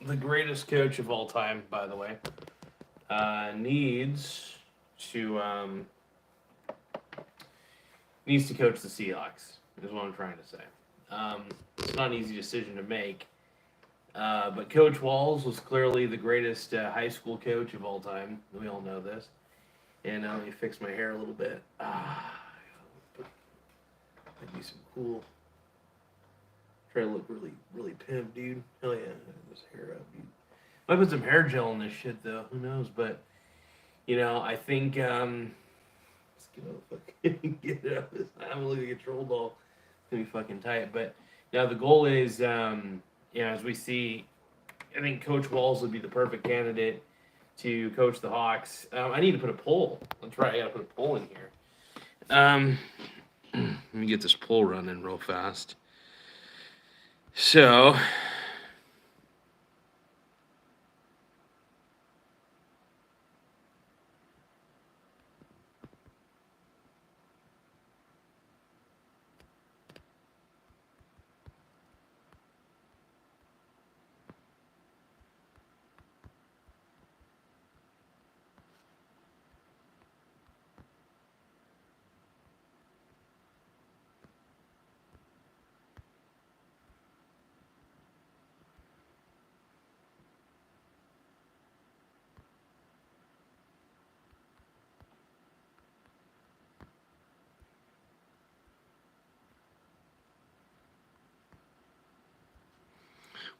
the greatest coach of all time, by the way, needs to coach the Seahawks. Is what I'm trying to say. It's not an easy decision to make, but Coach Walz was clearly the greatest high school coach of all time. We all know this. And let me fix my hair a little bit. That'd be some cool. Try to look really, really pimp, dude. Hell yeah, this hair up, dude. Might put some hair gel in this shit though. Who knows? But I think let's get it up. I'm looking at a troll doll. It's gonna be fucking tight. But now the goal is, as we see, I think Coach Walz would be the perfect candidate to coach the Hawks. I need to put a poll. That's right. I gotta put a poll in here. Let me get this poll running real fast. So,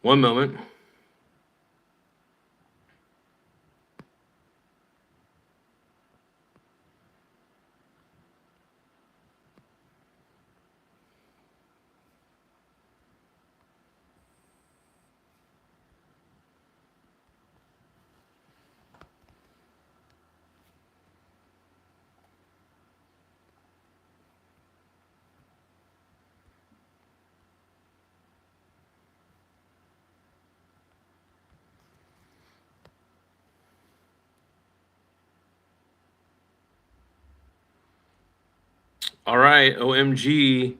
one moment. All right, OMG.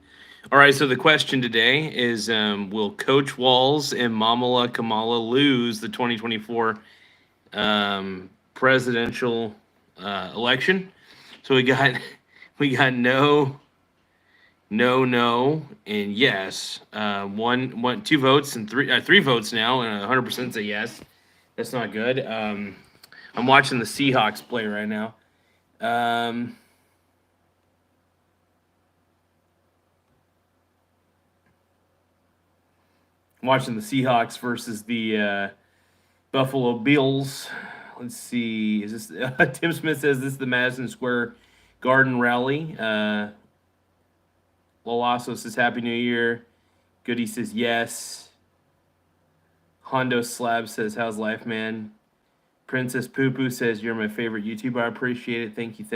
All right, so the question today is, will Coach Walz and Mamala Kamala lose the 2024 presidential election? So we got no, and yes. Two votes and three votes now, and 100% say yes. That's not good. I'm watching the Seahawks play right now. I'm watching the Seahawks versus the Buffalo Bills. Let's see. Is this Tim Smith says this is the Madison Square Garden rally. Lolasso says Happy New Year. Goody says yes. Hondo Slab says how's life, man. Princess Poo Poo says you're my favorite YouTuber. I appreciate it. Thank you.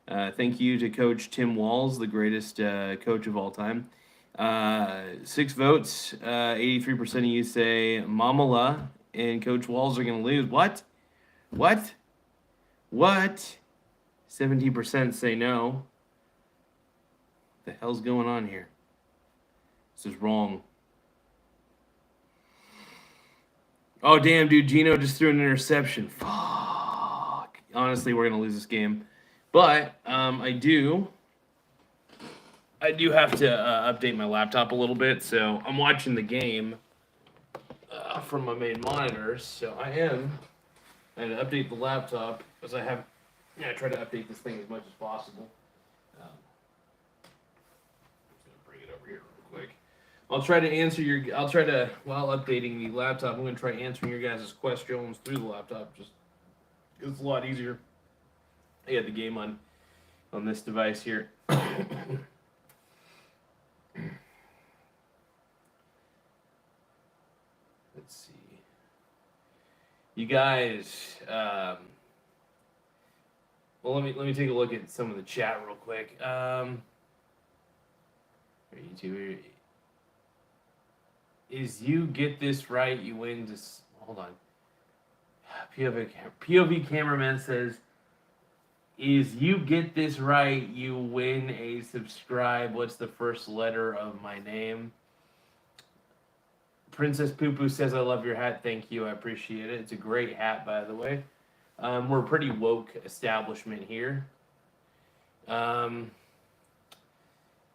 Thank you to Coach Tim Walz, the greatest coach of all time. 6 votes. 83% of you say Mamala and Coach Walz are going to lose. What? 17% say no. What the hell's going on here? This is wrong. Oh, damn, dude. Gino just threw an interception. Fuck. Honestly, we're going to lose this game. But I do have to update my laptop a little bit. So I'm watching the game from my main monitors. So I had to update the laptop because I try to update this thing as much as possible. I'm just going to bring it over here real quick. I'll try to answer while updating the laptop, I'm going to try answering your guys' questions through the laptop. Just because it's a lot easier. I got the game on this device here. Let's see. You guys, well, let me take a look at some of the chat real quick. YouTube. Is you get this right, you win. Just hold on. POV cameraman says, "Is you get this right, you win a subscribe. What's the first letter of my name?" Princess Poo Poo says, I love your hat. Thank you. I appreciate it. It's a great hat, by the way. We're a pretty woke establishment here.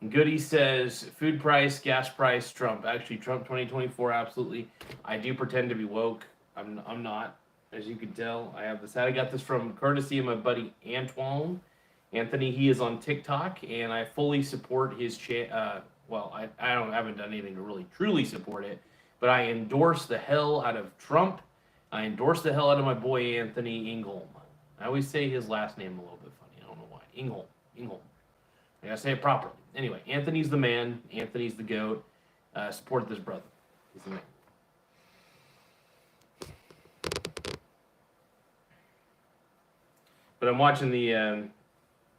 Goody says, food price, gas price, Trump. Actually, Trump 2024, absolutely. I do pretend to be woke. I'm not, as you can tell. I have this hat. I got this from courtesy of my buddy Anthony. He is on TikTok, and I fully support his well, I haven't done anything to really truly support it, but I endorse the hell out of Trump. I endorse the hell out of my boy Anthony Ingholm. I always say his last name a little bit funny. I don't know why. Ingholm. I gotta say it properly. Anyway, Anthony's the man. Anthony's the GOAT. Support this brother. He's the man. But I'm watching the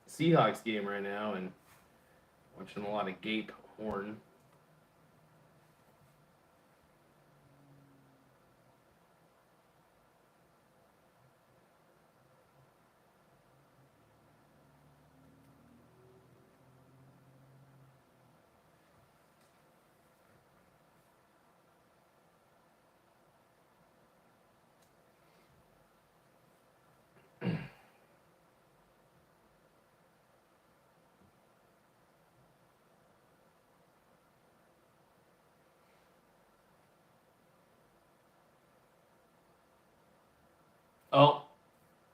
Seahawks game right now and watching a lot of Gape Horn. Oh,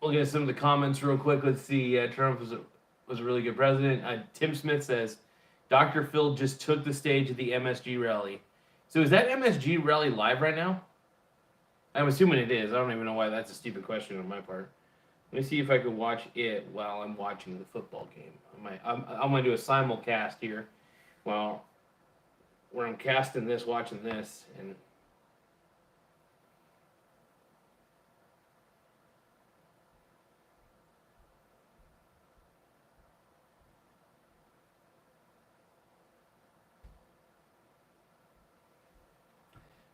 look at some of the comments real quick. Let's see. Trump was a really good president. Tim Smith says, Dr. Phil just took the stage at the MSG rally. So is that MSG rally live right now? I'm assuming it is. I don't even know why that's a stupid question on my part. Let me see if I can watch it while I'm watching the football game. I'm going to do a simulcast here while where I'm casting this, watching this, and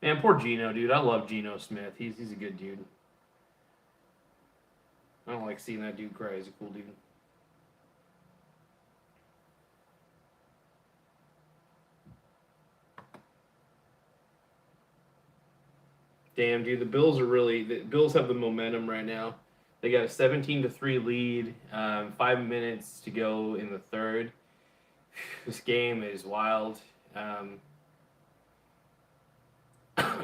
man, poor Geno, dude. I love Geno Smith. He's a good dude. I don't like seeing that dude cry. He's a cool dude. Damn, dude. The Bills have the momentum right now. They got a 17-3 lead. 5 minutes to go in the third. This game is wild.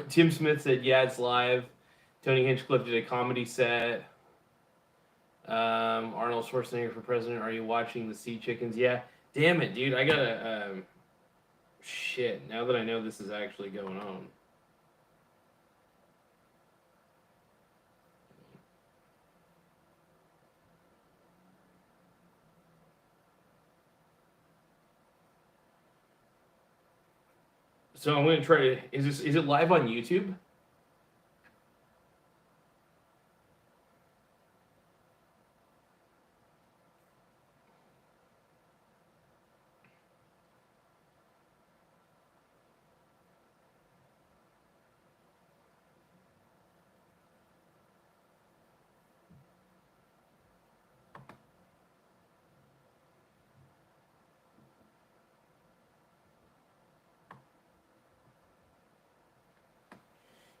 Tim Smith said, yeah, it's live. Tony Hinchcliffe did a comedy set. Arnold Schwarzenegger for president. Are you watching the Sea Chickens? Yeah. Damn it, dude. I gotta... shit. Now that I know this is actually going on. So I'm gonna try to... Is it live on YouTube?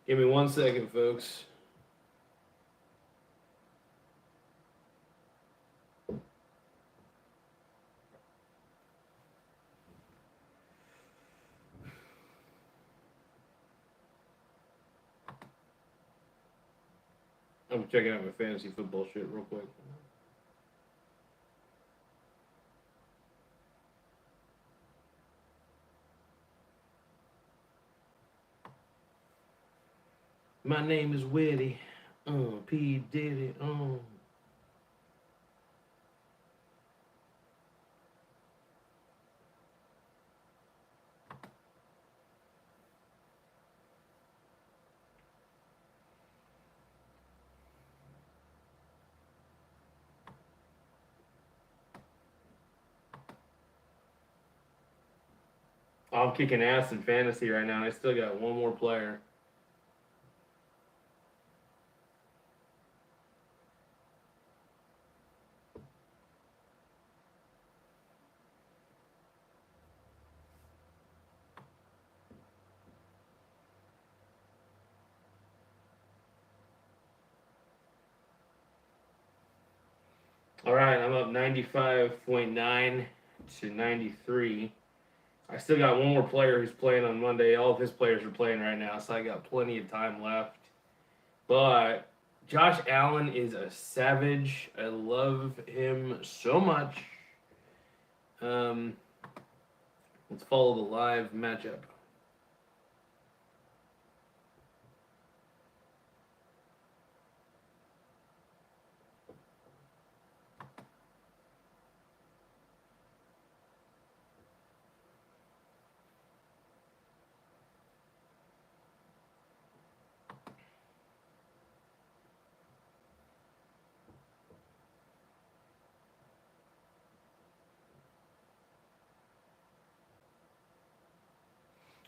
Give me 1 second, folks. I'm checking out my fantasy football shit real quick. My name is Witty. P. Diddy. I'm kicking ass in fantasy right now, and I still got one more player. All right, I'm up 95.9 to 93. I still got one more player who's playing on Monday. All of his players are playing right now, so I got plenty of time left. But Josh Allen is a savage. I love him so much. Um, let's follow the live matchup.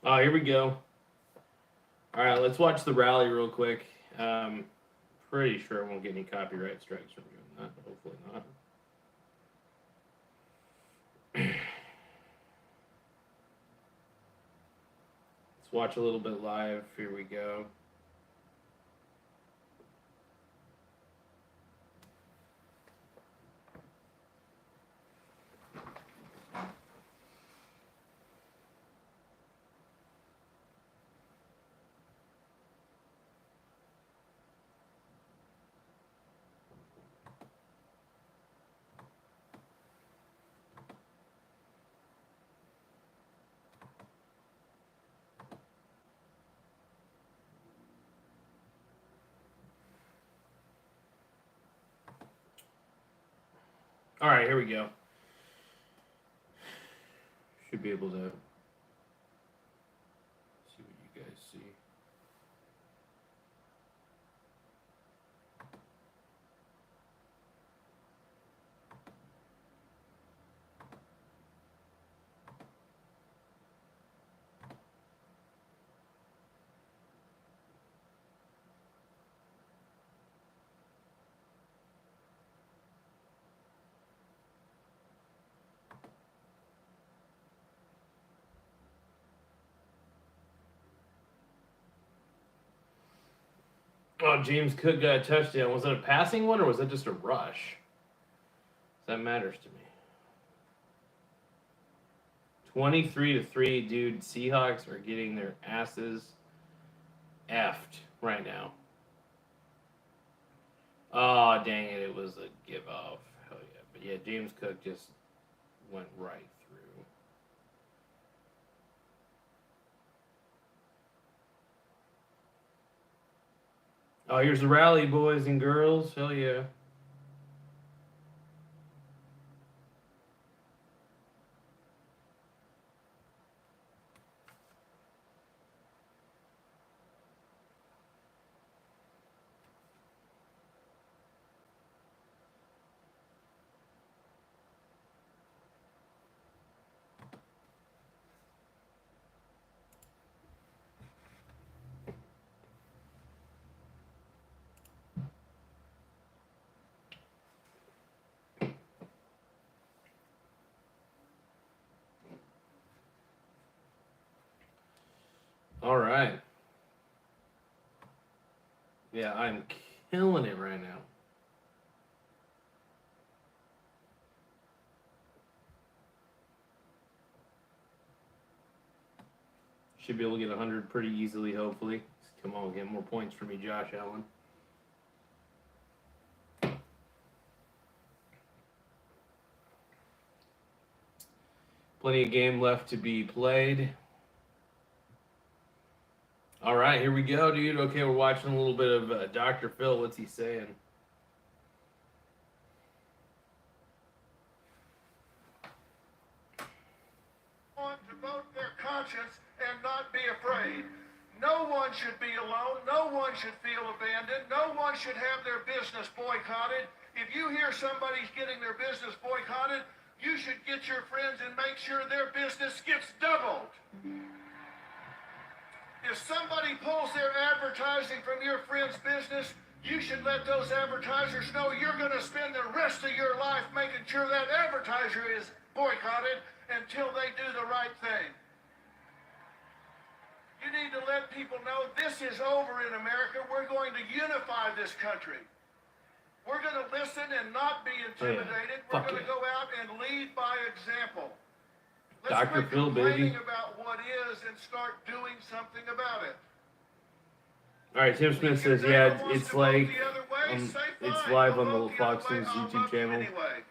Oh, here we go. All right, let's watch the rally real quick. Pretty sure I won't get any copyright strikes from doing that. Hopefully not. Let's watch a little bit live. Here we go. All right, here we go. Should be able to see what you guys see. Oh, James Cook got a touchdown. Was it a passing one or was it just a rush? That matters to me. 23-3, dude. Seahawks are getting their asses effed right now. Oh, dang it. It was a give off. Hell yeah. But yeah, James Cook just went right through. Oh, here's the rally, boys and girls. Hell yeah. All right. Yeah, I'm killing it right now. Should be able to get 100 pretty easily, hopefully. Come on, get more points for me, Josh Allen. Plenty of game left to be played. All right, here we go, dude. Okay, we're watching a little bit of Dr. Phil. What's he saying? Want to vote their conscience and not be afraid. No one should be alone. No one should feel abandoned. No one should have their business boycotted. If you hear somebody's getting their business boycotted, you should get your friends and make sure their business gets doubled. If somebody pulls their advertising from your friend's business, you should let those advertisers know you're going to spend the rest of your life making sure that advertiser is boycotted until they do the right thing. You need to let people know this is over in America. We're going to unify this country. We're going to listen and not be intimidated. We're going to go out and lead by example. Let's Dr. quit Phil, complaining baby. about what is and start doing something about it. All right, Tim Smith If says, your yeah, neighbor wants it's to vote like, the other way, say it's fine. live Go on the vote the other Fox way. News I'll YouTube love you channel. anyway.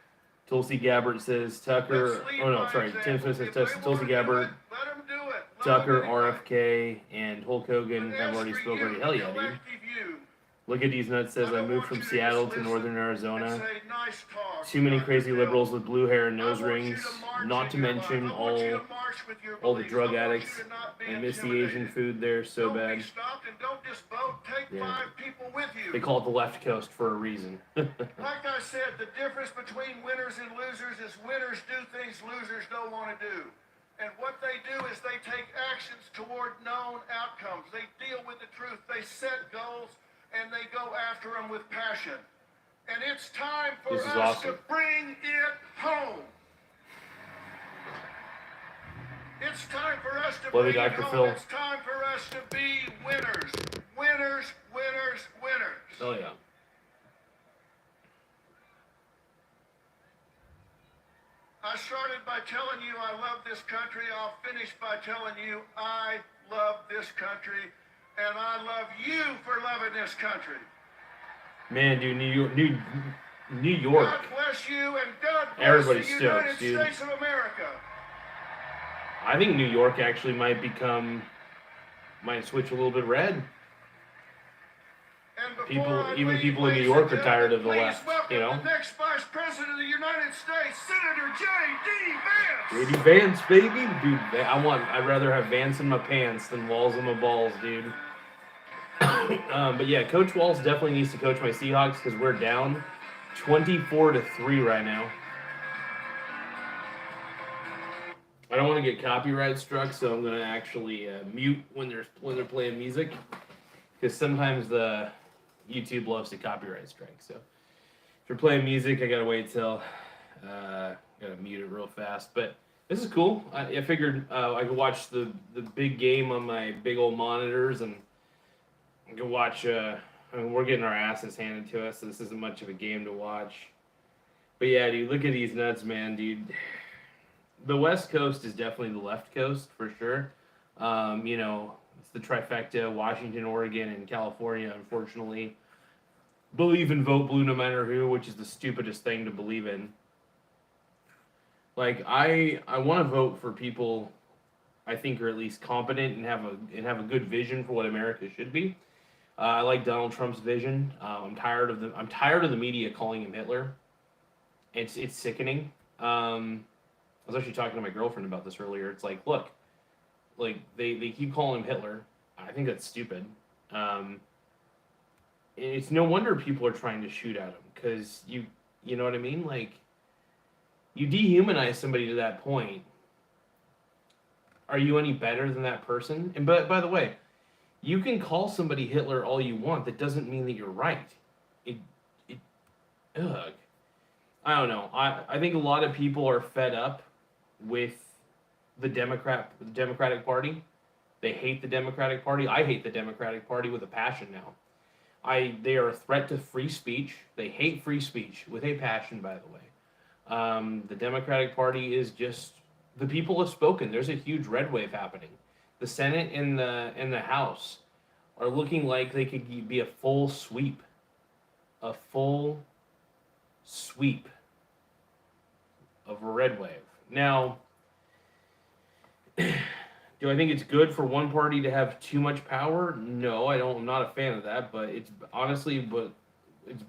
Tulsi Gabbard says, Tucker, Let's lead oh no, by sorry, example. Tim Smith says, If they Tulsi wanna do Gabbard, it, let them do it. Love Tucker, them anyway. RFK, and Hulk Hogan But have as already for spoke you, already. Hell the yeah, dude. collective you, Look at these nuts says, I I don't moved want from you to Seattle just to listen northern and Arizona. say, nice talk, Too many Dr. crazy Phil. liberals with blue hair and I nose want you rings. to march Not in to your mention life. I want you to march with your all the beliefs. drug I want you addicts. to not be I miss the Asian intimidated. food there so Don't bad. be stopped and don't just vote. Take Yeah. 5 people with you. They call it the left coast for a reason. Like I said, the difference between winners and losers is winners do things losers don't want to do. And what they do is they take actions toward known outcomes. They deal with the truth. They set goals and they go after them with passion. And it's time for This is us awesome. to bring it home. It's time for us to Love you, bring it Dr. home. Phil. It's time for us to be winners. Winners, winners, winners. Oh yeah. I started by telling you I love this country. I'll finish by telling you I love this country, and I love you for loving this country. Man, dude, New York. God bless you, and God bless Everybody's the stoked, United dude. States of America. I think New York actually might switch a little bit red. And People, before I even leave, people in New ladies York and are tired of the gentlemen, left, please welcome you know? the next Vice President of the United States, Senator J.D. Vance. J.D. Vance, baby, dude. I'd rather have Vance in my pants than Walz in my balls, dude. But yeah, Coach Walz definitely needs to coach my Seahawks because we're down 24-3 right now. I don't want to get copyright struck, so I'm gonna actually mute when they're playing music, because sometimes the YouTube loves to copyright strike. So if you're playing music, I gotta wait till gotta mute it real fast. But this is cool. I figured I could watch the big game on my big old monitors, and I could watch. I mean, we're getting our asses handed to us, so this isn't much of a game to watch. But yeah, dude, look at these nuts, man, dude. The West Coast is definitely the left coast for sure. You know, it's the trifecta: Washington, Oregon, and California. Unfortunately, believe in vote blue no matter who, which is the stupidest thing to believe in. Like I want to vote for people I think are at least competent and have a good vision for what America should be. I like Donald Trump's vision. I'm tired of the media calling him Hitler. It's sickening. I was actually talking to my girlfriend about this earlier. It's like, look, like they keep calling him Hitler. I think that's stupid. It's no wonder people are trying to shoot at him, because you know what I mean? Like, you dehumanize somebody to that point. Are you any better than that person? And by the way, you can call somebody Hitler all you want. That doesn't mean that you're right. Ugh. I don't know. I think a lot of people are fed up with the Democratic Party. They hate the Democratic Party. I hate the Democratic Party with a passion now. They are a threat to free speech. They hate free speech with a passion, by the way. The Democratic Party is just, the people have spoken. There's a huge red wave happening. The Senate and the House are looking like they could be a full sweep. A full sweep of a red wave. Now, do I think it's good for one party to have too much power? No, I don't. I'm not a fan of that. But it's honestly,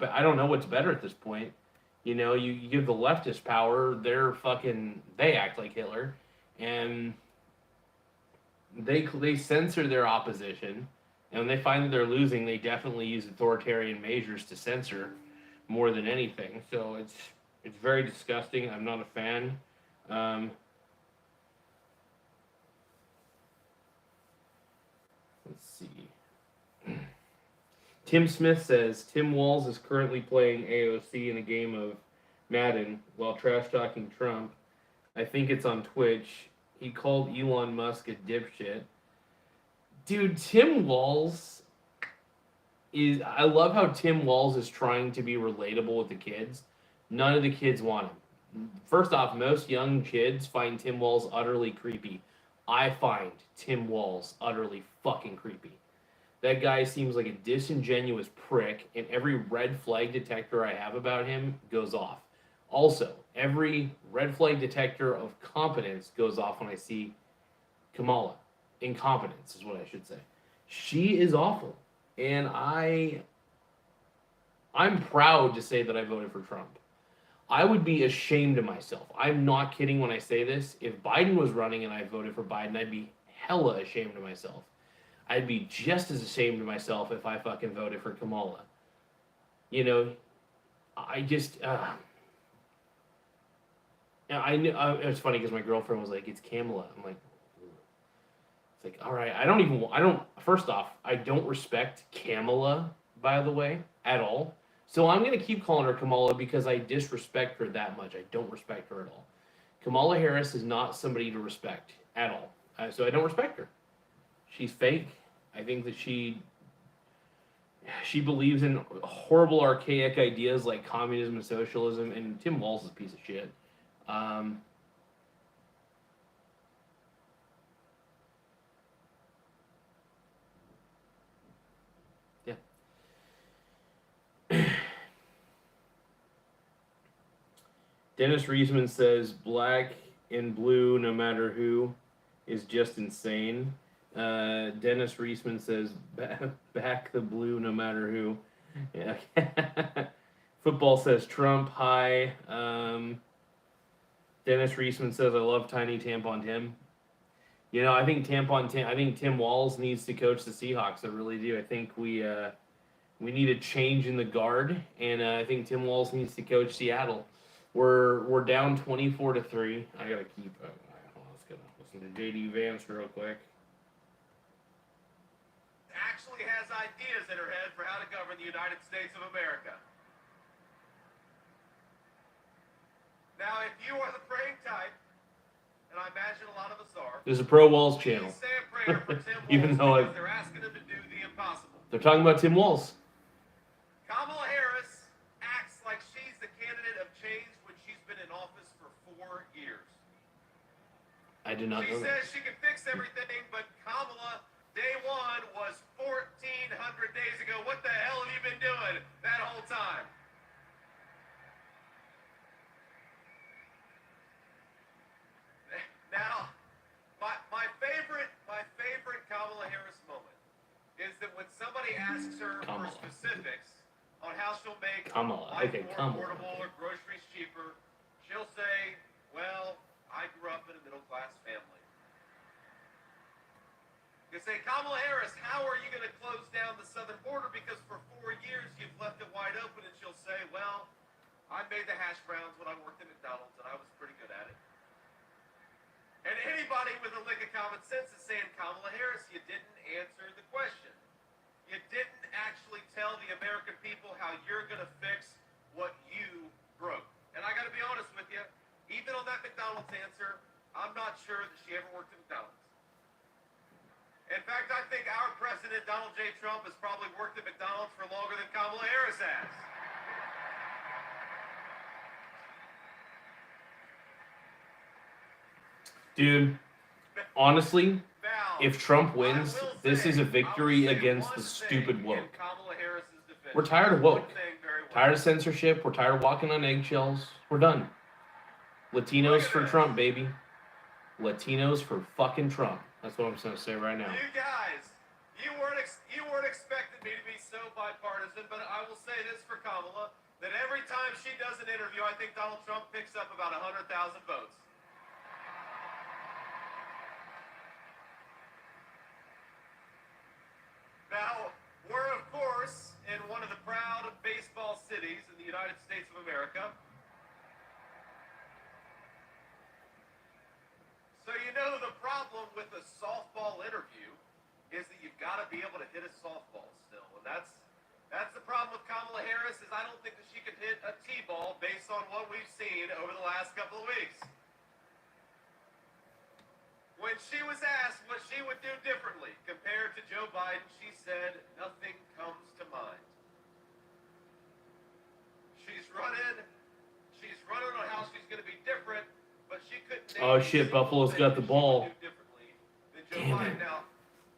I don't know what's better at this point. You know, you give the leftist power, they act like Hitler, and they censor their opposition. And when they find that they're losing, they definitely use authoritarian measures to censor more than anything. So it's very disgusting. I'm not a fan. Let's see. Tim Smith says Tim Walz is currently playing AOC in a game of Madden while trash talking Trump. I think it's on Twitch. He called Elon Musk a dipshit. Dude, Tim Walz is I love how Tim Walz is trying to be relatable with the kids. None of the kids want him. First off, most young kids find Tim Walz utterly creepy. I find Tim Walz utterly fucking creepy. That guy seems like a disingenuous prick, and every red flag detector I have about him goes off. Also, every red flag detector of competence goes off when I see Kamala. Incompetence is what I should say. She is awful. And I'm proud to say that I voted for Trump. I would be ashamed of myself. I'm not kidding when I say this. If Biden was running and I voted for Biden, I'd be hella ashamed of myself. I'd be just as ashamed of myself if I fucking voted for Kamala. You know, I just, I knew, it was funny because my girlfriend was like, it's Kamala. I'm like, it's like, all right, first off, I don't respect Kamala, by the way, at all. So I'm going to keep calling her Kamala because I disrespect her that much. I don't respect her at all. Kamala Harris is not somebody to respect at all. So I don't respect her. She's fake. I think that she believes in horrible, archaic ideas like communism and socialism, and Tim Walz is a piece of shit. Yeah. Dennis Reisman says black and blue, no matter who, is just insane. Dennis Reisman says back the blue, no matter who. Yeah. Football says Trump. Hi. Dennis Reisman says I love Tiny Tampon Tim. You know, I think Tim Walz needs to coach the Seahawks. I really do. I think we need a change in the guard, and I think Tim Walz needs to coach Seattle. We're down 24-3. I gotta keep. Let's go listen to JD Vance real quick. Actually has ideas in her head for how to govern the United States of America. Now, if you are the praying type, and I imagine a lot of us are, there's a pro Walz channel. Say a prayer for Tim Walz Even though because they're asking him to do the impossible. They're talking about Tim Walz. Kamala Harris acts like she's the candidate of change when she's been in office for 4 years. I did not know that. She says she can fix everything, but Kamala, day one was 1,400 days ago. What the hell have you been doing that whole time? Now, my favorite Kamala Harris moment is that when somebody asks her for specifics on how she'll make life more affordable or groceries cheaper, she'll say, well, I grew up in a middle-class family. You say, Kamala Harris, how are you going to close down the southern border? Because for 4 years you've left it wide open. And she'll say, well, I made the hash browns when I worked at McDonald's, and I was pretty good at it. And anybody with a lick of common sense is saying, Kamala Harris, you didn't answer the question. You didn't actually tell the American people how you're going to fix what you broke. And I got to be honest with you, even on that McDonald's answer, I'm not sure that she ever worked at McDonald's. In fact, I think our president, Donald J. Trump, has probably worked at McDonald's for longer than Kamala Harris has. Dude, honestly, if Trump wins, this is a victory against the stupid woke. We're tired of woke. Tired of censorship. We're tired of walking on eggshells. We're done. Latinos for Trump, baby. Latinos for fucking Trump. That's what I'm going to say right now. You guys, you weren't expecting me to be so bipartisan, but I will say this for Kamala, that every time she does an interview, I think Donald Trump picks up about 100,000 votes. Now, we're, of course, in one of the proud baseball cities in the United States of America. So you know the problem with a softball interview is that you've got to be able to hit a softball still. And that's the problem with Kamala Harris, is I don't think that she can hit a T-ball based on what we've seen over the last couple of weeks. When she was asked what she would do differently compared to Joe Biden, she said, nothing comes to mind. She's running on how she's going to be different, but she couldn't name Oh a shit, single Buffalo's thing got that the she would ball. do differently than Joe Damn Biden. it. Now,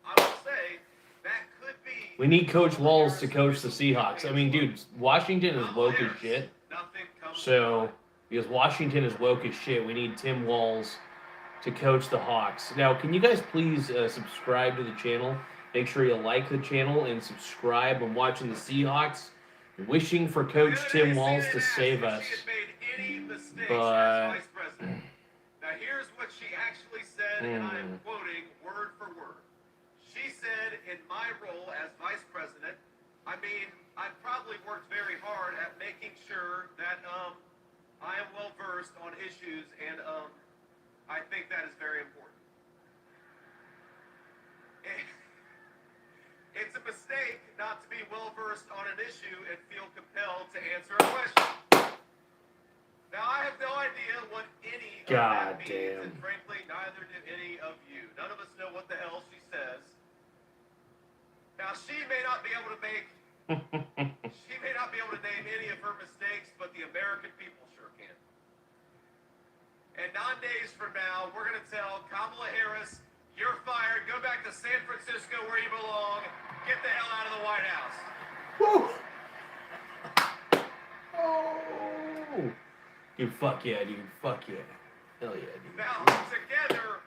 I will say that could be. We need Coach Kamala Walz to Harris' coach the official Seahawks. I campaign mean, slogan. dude, Washington is Kamala woke as Harris, shit. nothing comes to So, mind. because Washington is woke as shit, we need Tim Walz to coach the Hawks. Now, can you guys please subscribe to the channel? Make sure you like the channel and subscribe. I'm watching the Seahawks, wishing for Coach Tim Walz to save us. But now here's what she actually said, and I am quoting word for word. She said, in my role as vice president, I mean, I probably worked very hard at making sure that I am well versed on issues, and I think that is very important. It's a mistake not to be well versed on an issue and feel compelled to answer a question. Now, I have no idea what any of that means, and frankly, neither do any of you. None of us know what the hell she says. Now, she may not be able to name any of her mistakes, but the American people sure can. And 9 days from now, we're going to tell Kamala Harris, you're fired. Go back to San Francisco where you belong. Get the hell out of the White House. Woo! Oh! Dude, fuck yeah, dude. Fuck yeah. Hell yeah, dude. Now, together,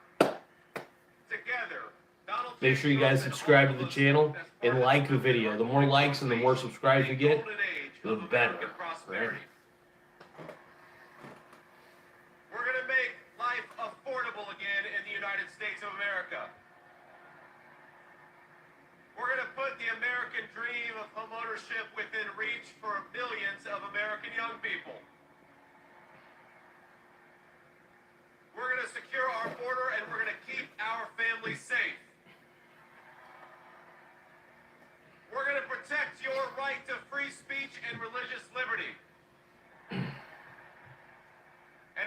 Donald Make sure you guys subscribe to the channel and like the video. The more likes and the more subscribes we get, the better. Right? We're going to make life affordable again in the United States of America. We're going to put the American dream of homeownership within reach for millions of American young people. We're going to secure our border and we're going to keep our families safe. We're going to protect your right to free speech and religious liberty. And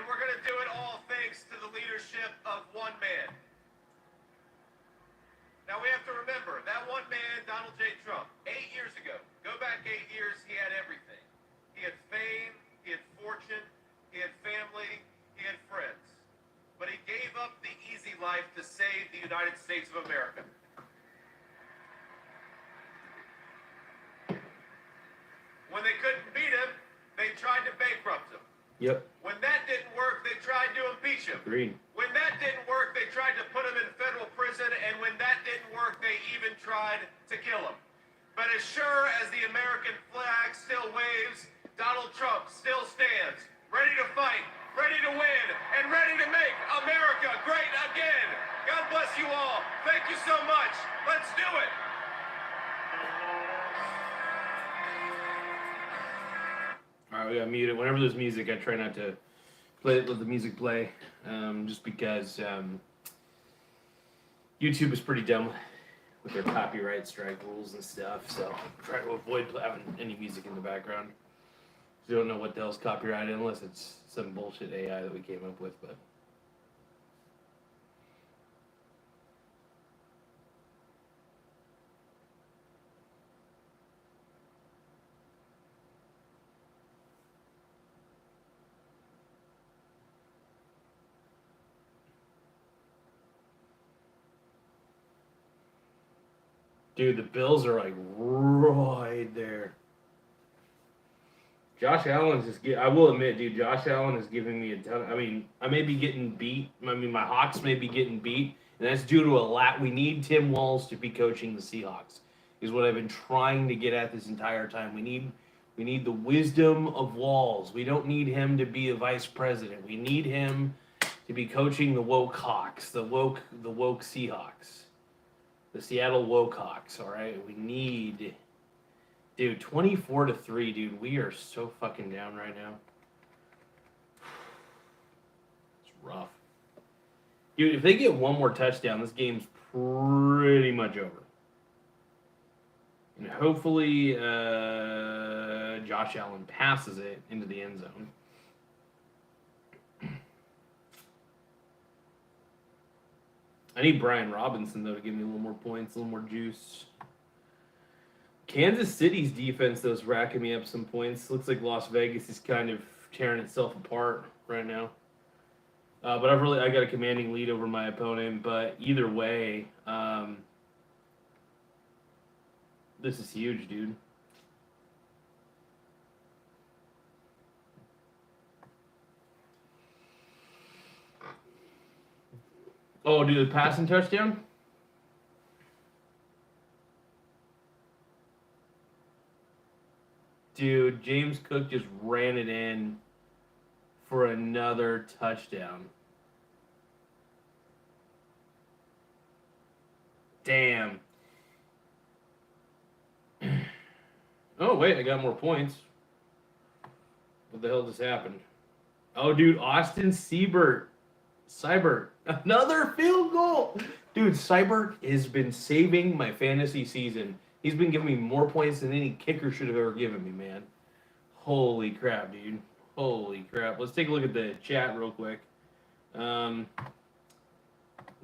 we're going to do it all thanks to the leadership of one man. Now we have to remember, that one man, Donald J. Trump, 8 years ago, go back 8 years, he had everything. He had fame, he had fortune, he had family, he had friends. But he gave up the easy life to save the United States of America. When they couldn't beat him, they tried to bankrupt him. Yep. When that didn't work, they tried to impeach him. Agreed. When that didn't work, they tried to put him in federal prison, and when that didn't work, they even tried to kill him. But as sure as the American flag still waves, Donald Trump still stands, ready to fight, ready to win, and ready to make America great again. God bless you all. Thank you so much. Let's do it. Alright, we got muted. Whenever there's music, I try not to play it, let the music play. Just because YouTube is pretty dumb with their copyright strike rules and stuff, so I try to avoid having any music in the background. You don't know what the hell's copyrighted unless it's some bullshit AI that we came up with, but dude, the Bills are like right there. Josh Allen's I will admit, dude, Josh Allen is giving me a ton. I mean, I may be getting beat. I mean, my Hawks may be getting beat, and that's due to a lot. We need Tim Walz to be coaching the Seahawks, is what I've been trying to get at this entire time. We need the wisdom of Walz. We don't need him to be a vice president. We need him to be coaching the woke Hawks, the woke Seahawks, the Seattle woke Hawks. All right, we need. Dude, 24-3, dude. We are so fucking down right now. It's rough. Dude, if they get one more touchdown, this game's pretty much over. And hopefully, Josh Allen passes it into the end zone. I need Brian Robinson, though, to give me a little more points, a little more juice. Kansas City's defense, though, is racking me up some points. Looks like Las Vegas is kind of tearing itself apart right now. But I got a commanding lead over my opponent. But either way, this is huge, dude. Oh, dude, the passing touchdown? Dude, James Cook just ran it in for another touchdown. Damn. Oh, wait, I got more points. What the hell just happened? Oh, dude, Austin Seibert. Another field goal. Dude, Seibert has been saving my fantasy season. He's been giving me more points than any kicker should have ever given me, man. Holy crap, dude. Holy crap. Let's take a look at the chat real quick. Let's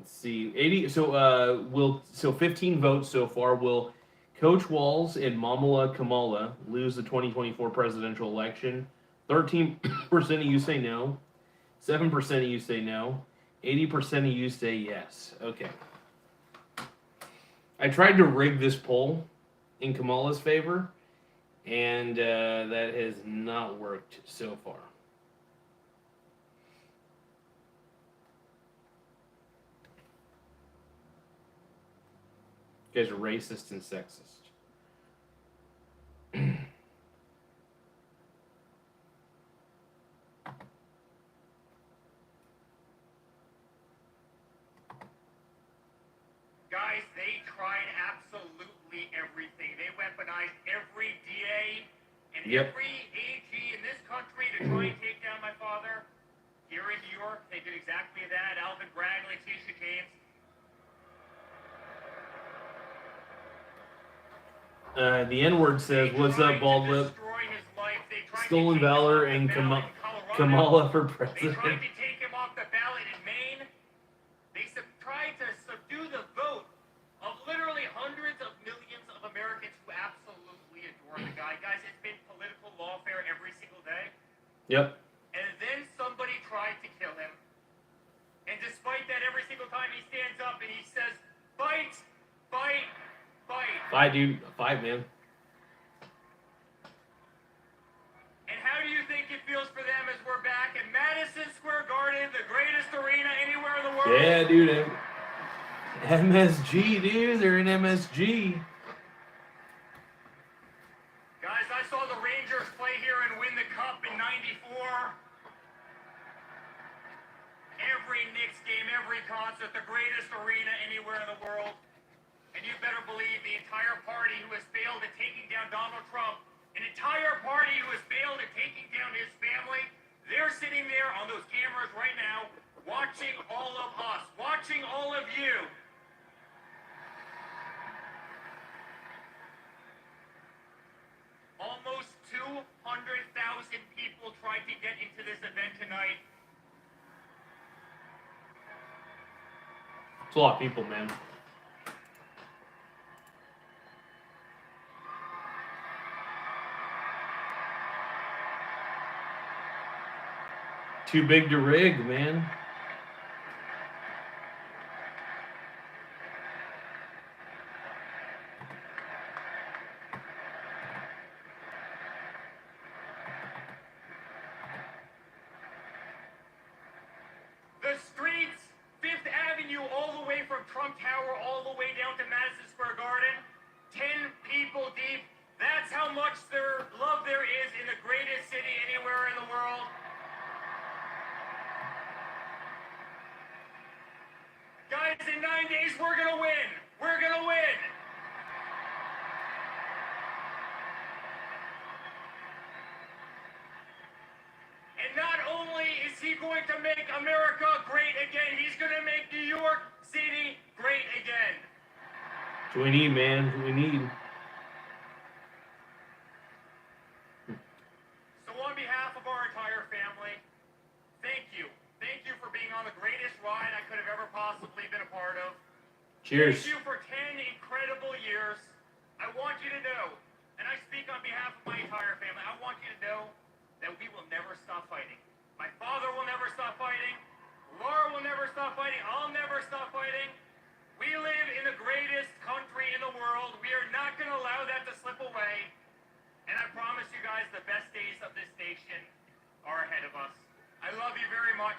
see. 80 so 15 votes so far. Will Coach Walz and Mamala Kamala lose the 2024 presidential election? 13% of you say no. 7% of you say no. 80% of you say yes. Okay. I tried to rig this poll in Kamala's favor, and that has not worked so far. You guys are racist and sexist. Guys, they tried absolutely everything. They weaponized every DA and every AG in this country to try and take down my father. Here in New York, they did exactly that. Alvin Bragg, Letitia James. The N-word says, "What's up, bald lip?" Stolen valor and Kamala for president. They tried to take him off the ballot in Maine. They tried to subdue the vote of literally hundreds of millions of Americans who absolutely adore the guy. Guys, it's been political lawfare every single day. Yep. And then somebody tried to kill him. And despite that, every single time he stands up and he says, fight, fight, fight. Fight, dude. Fight, man. And how do you think it feels for them as we're back in Madison Square Garden, the greatest arena anywhere in the world? Yeah, dude. MSG, dude. They're in MSG. Guys, I saw the Rangers play here and win the Cup in '94. Every Knicks game, every concert, the greatest arena anywhere in the world. And you better believe the entire party who has failed at taking down Donald Trump, an entire party who has failed at taking down his family, they're sitting there on those cameras right now, watching all of us, watching all of you. Almost 200,000 people tried to get into this event tonight. It's a lot of people, man. Too big to rig, man. The streets, Fifth Avenue, all the way from Trump Tower, all the way down to Madison Square Garden, 10 people deep. That's how much love there is in the greatest city anywhere in the world. Guys, in 9 days, we're gonna win. We're gonna win. And not only is he going to make America great again, he's going to make New York City great again. That's what we need, man. That's what we need. So on behalf of our entire family, thank you. Thank you for being on the greatest ride I could have ever possibly been a part of. Cheers. Thank you for 10 incredible years. I want you to know, and I speak on behalf of my entire family, I want you to know that we will never stop fighting. My father will never stop fighting. Laura will never stop fighting. I'll never stop fighting. We live in the greatest country in the world. We are not going to allow that to slip away. And I promise you guys the best days of this nation are ahead of us. I love you very much.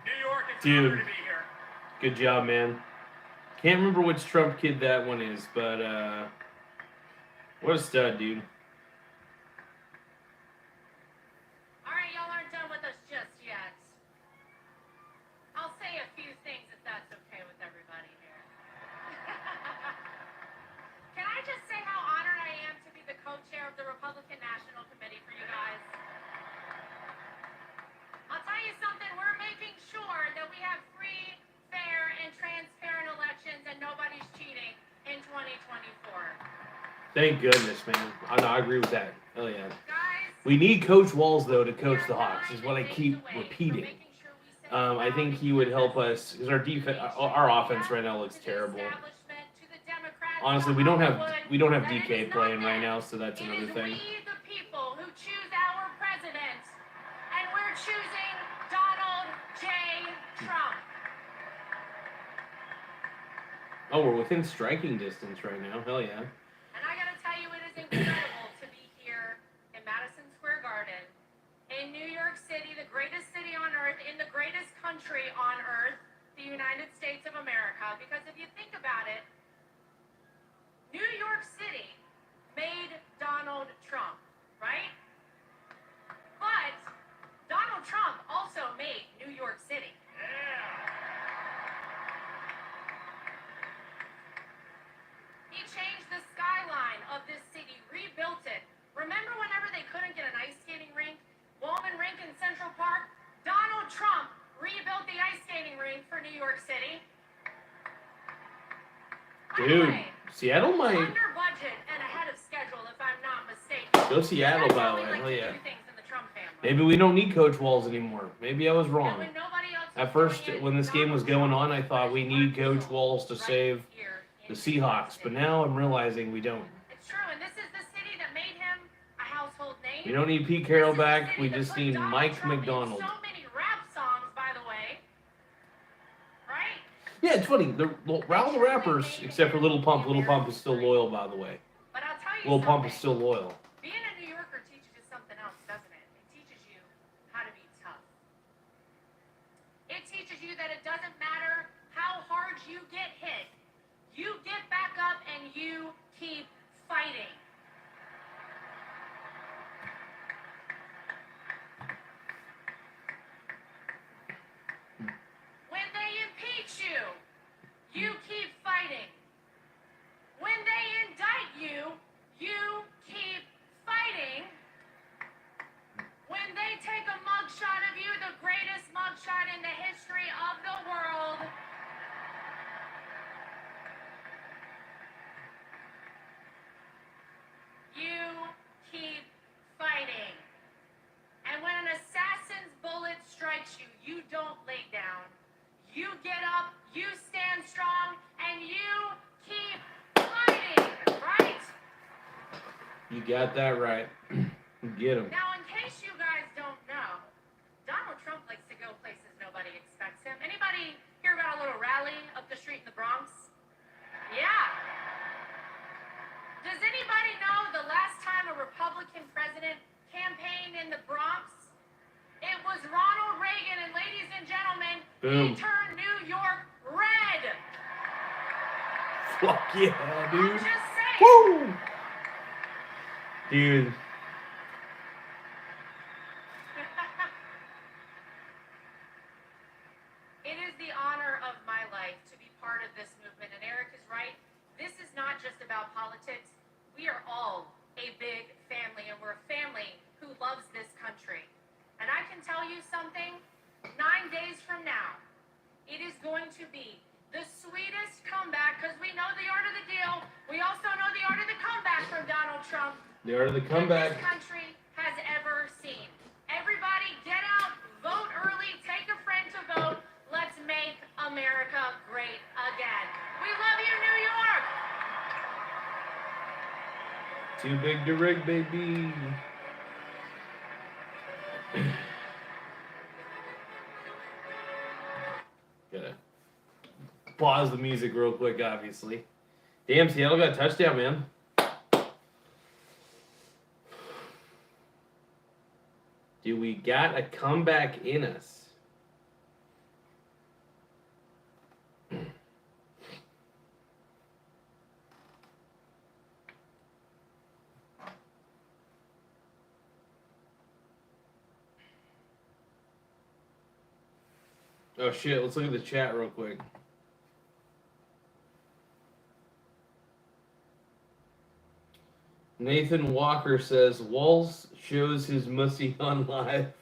New York, it's an honor to be here. Good job, man. Can't remember which Trump kid that one is, but what a stud, dude. All right, y'all aren't done with us just yet. I'll say a few things if that's okay with everybody here. Can I just say how honored I am to be the co-chair of the Republican National Committee for you guys? I'll tell you something, we're making sure that we have free, fair, and transparent elections and nobody's cheating in 2024. Thank goodness, man. I agree with that. Hell yeah. Guys, We need Coach Walz, though, to coach the Hawks, is what I keep repeating. I think he would help us, because our defense, our offense right now looks terrible. Honestly, we don't have DK playing right now, so that's another thing. We the people who choose our president, and we're choosing Donald J. Trump. Oh, we're within striking distance right now. Hell yeah. And I gotta tell you, it is incredible to be here in Madison Square Garden, in New York City, the greatest city on earth, in the greatest country on earth, the United States of America. Because if you think about it, New York City made Donald Trump, right? But Donald Trump also made New York City. He changed the skyline of this city, rebuilt it. Remember whenever they couldn't get an ice skating rink, Wallman Rink in Central Park? Donald Trump rebuilt the ice skating rink for New York City. By the Dude, way, Seattle might under budget and ahead of schedule, if I'm not mistaken. go Seattle, That's by how the we way. like Hell to yeah. do things in the Trump family. Maybe we don't need Coach Walz anymore. Maybe I was And wrong. when nobody else At was first, doing it, when this game was going on, I thought we need Coach Donald Walz to Trump save right here the in New York Seahawks, but City. now I'm realizing we don't. It's true, and this is the city that made him a household name. We don't need Pete This Carroll is the back. city We that just put need Donald Mike Trump in McDonald. So many rap songs, by the way. Right? Yeah, it's funny. All the rappers, except for Little Pump. Little Pump is still loyal, by the way. But I'll tell you Little something. Pump is still loyal. Being a New Yorker teaches you something else, doesn't it? It teaches you how to be tough. It teaches you that it doesn't matter how hard you get hit. You get back up and you keep fighting. When they impeach you, you keep fighting. When they indict you, you keep fighting. When they take a mugshot of you, the greatest mugshot in the history of the world, you keep fighting. And when an assassin's bullet strikes you, you don't lay down. You get up, you stand strong, and you keep fighting, right? You got that right. Get him. Now, in case you guys don't know, Donald Trump likes to go places nobody expects him. Anybody hear about a little rally up the street in the Bronx? Yeah. Does anybody know the last time a Republican president campaigned in the Bronx? It was Ronald Reagan, and ladies and gentlemen, Boom. he turned New York red. Fuck yeah, I'm dude. just saying. Woo! Dude. It is the honor of my life to be part of this movement, and Eric is right. This is not just about politics. We are all a big family, and we're a family who loves this country. And I can tell you something, 9 days from now, it is going to be the sweetest comeback, because we know the art of the deal. We also know the art of the comeback from Donald Trump. The art of the That comeback. this country has ever seen. Everybody get out, vote early, take a friend to vote. Let's make America great again. We love too big to rig, baby. Gotta pause the music real quick, obviously. Damn, Seattle got a touchdown, man. Do we got a comeback in us? Oh shit, let's look at the chat real quick. Nathan Walker says Walz shows his mussy on live.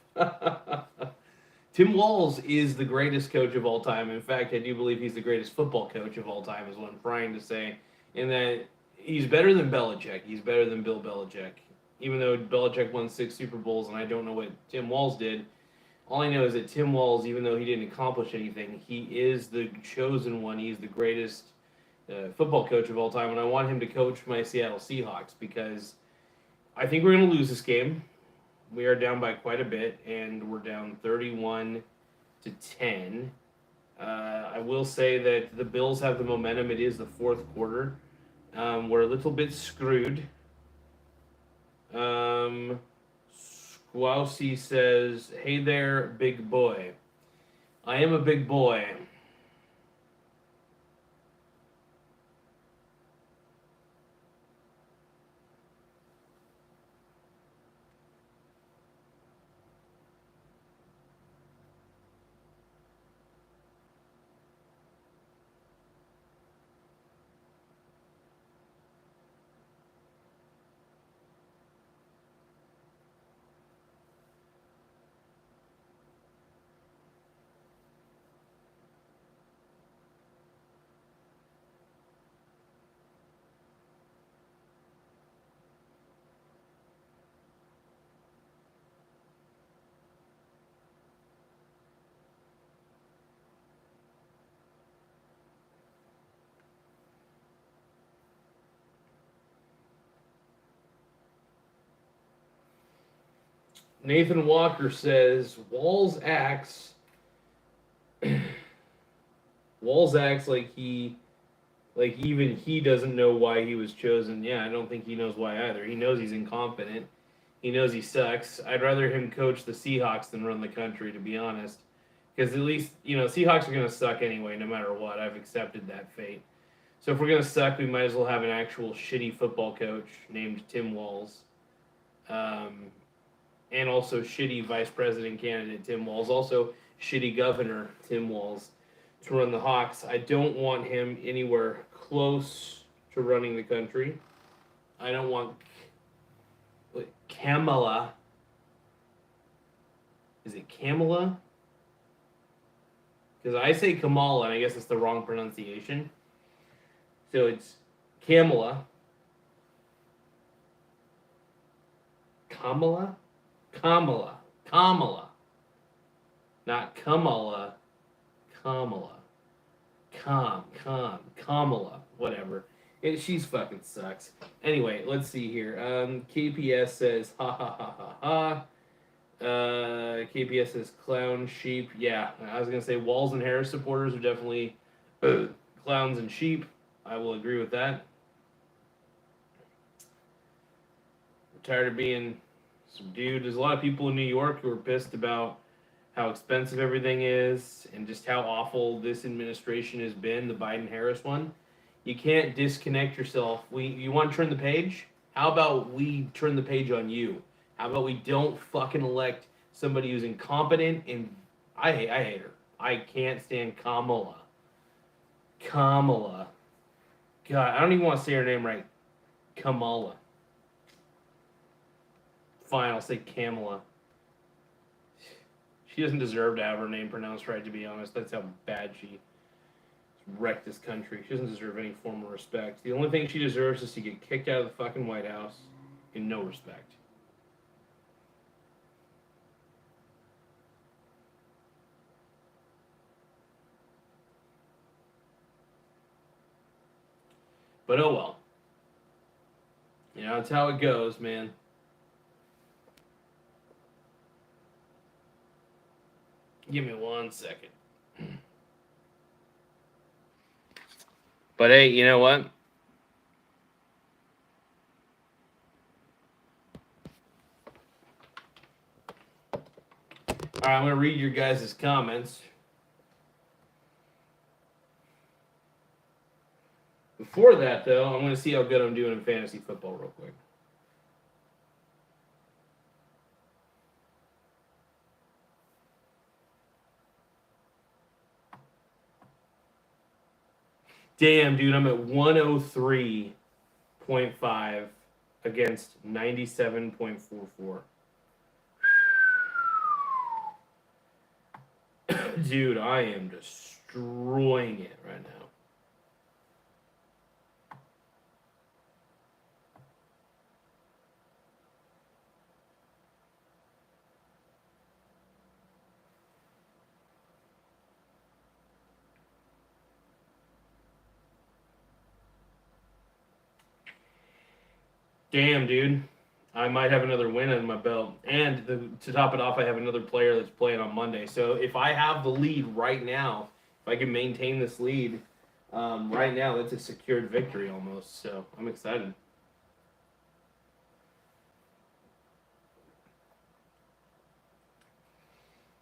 Tim Walz is the greatest coach of all time. In fact, I do believe he's the greatest football coach of all time, is what I'm trying to say. And that he's better than Belichick. He's better than Bill Belichick. Even though Belichick won 6 Super Bowls, and I don't know what Tim Walz did. All I know is that Tim Walz, even though he didn't accomplish anything, he is the chosen one. He's the greatest football coach of all time, and I want him to coach my Seattle Seahawks because I think we're going to lose this game. We are down by quite a bit, and we're down 31-10. I will say that the Bills have the momentum. It is the fourth quarter. We're a little bit screwed. Squousey says, "Hey there, big boy." I am a big boy. Nathan Walker says Walz acts like even he doesn't know why he was chosen. Yeah, I don't think he knows why either. He knows he's incompetent. He knows he sucks. I'd rather him coach the Seahawks than run the country, to be honest. Because at least, Seahawks are going to suck anyway, no matter what. I've accepted that fate. So if we're going to suck, we might as well have an actual shitty football coach named Tim Walz. And also shitty vice president candidate Tim Walz. Also shitty governor Tim Walz to run the Hawks. I don't want him anywhere close to running the country. I don't want Kamala. Is it Kamala? Because I say Kamala, and I guess it's the wrong pronunciation. So it's Kamala. Kamala? Kamala. Not Kamala. Kamala. Kamala. Whatever. She's fucking sucks. Anyway, let's see here. KPS says, ha ha ha ha ha. KPS says, clown sheep. Yeah, I was going to say Walz and Harris supporters are definitely clowns and sheep. I will agree with that. I'm tired of being subdued. There's a lot of people in New York who are pissed about how expensive everything is and just how awful this administration has been, the Biden-Harris one. You can't disconnect yourself. You want to turn the page? How about we turn the page on you? How about we don't fucking elect somebody who's incompetent and I hate her. I can't stand Kamala. God, I don't even want to say her name right. Kamala. Fine, I'll say Kamala. She doesn't deserve to have her name pronounced right, to be honest. That's how bad she wrecked this country. She doesn't deserve any form of respect. The only thing she deserves is to get kicked out of the fucking White House and no respect. But oh well. You know, that's how it goes, man. Give me 1 second. But hey, you know what? All right, I'm going to read your guys' comments. Before that, though, I'm going to see how good I'm doing in fantasy football real quick. Damn, dude, I'm at 103.5 against 97.44. Dude, I am destroying it right now. Damn, dude. I might have another win under my belt. And to top it off, I have another player that's playing on Monday. So if I have the lead right now, if I can maintain this lead right now, that's a secured victory almost. So I'm excited.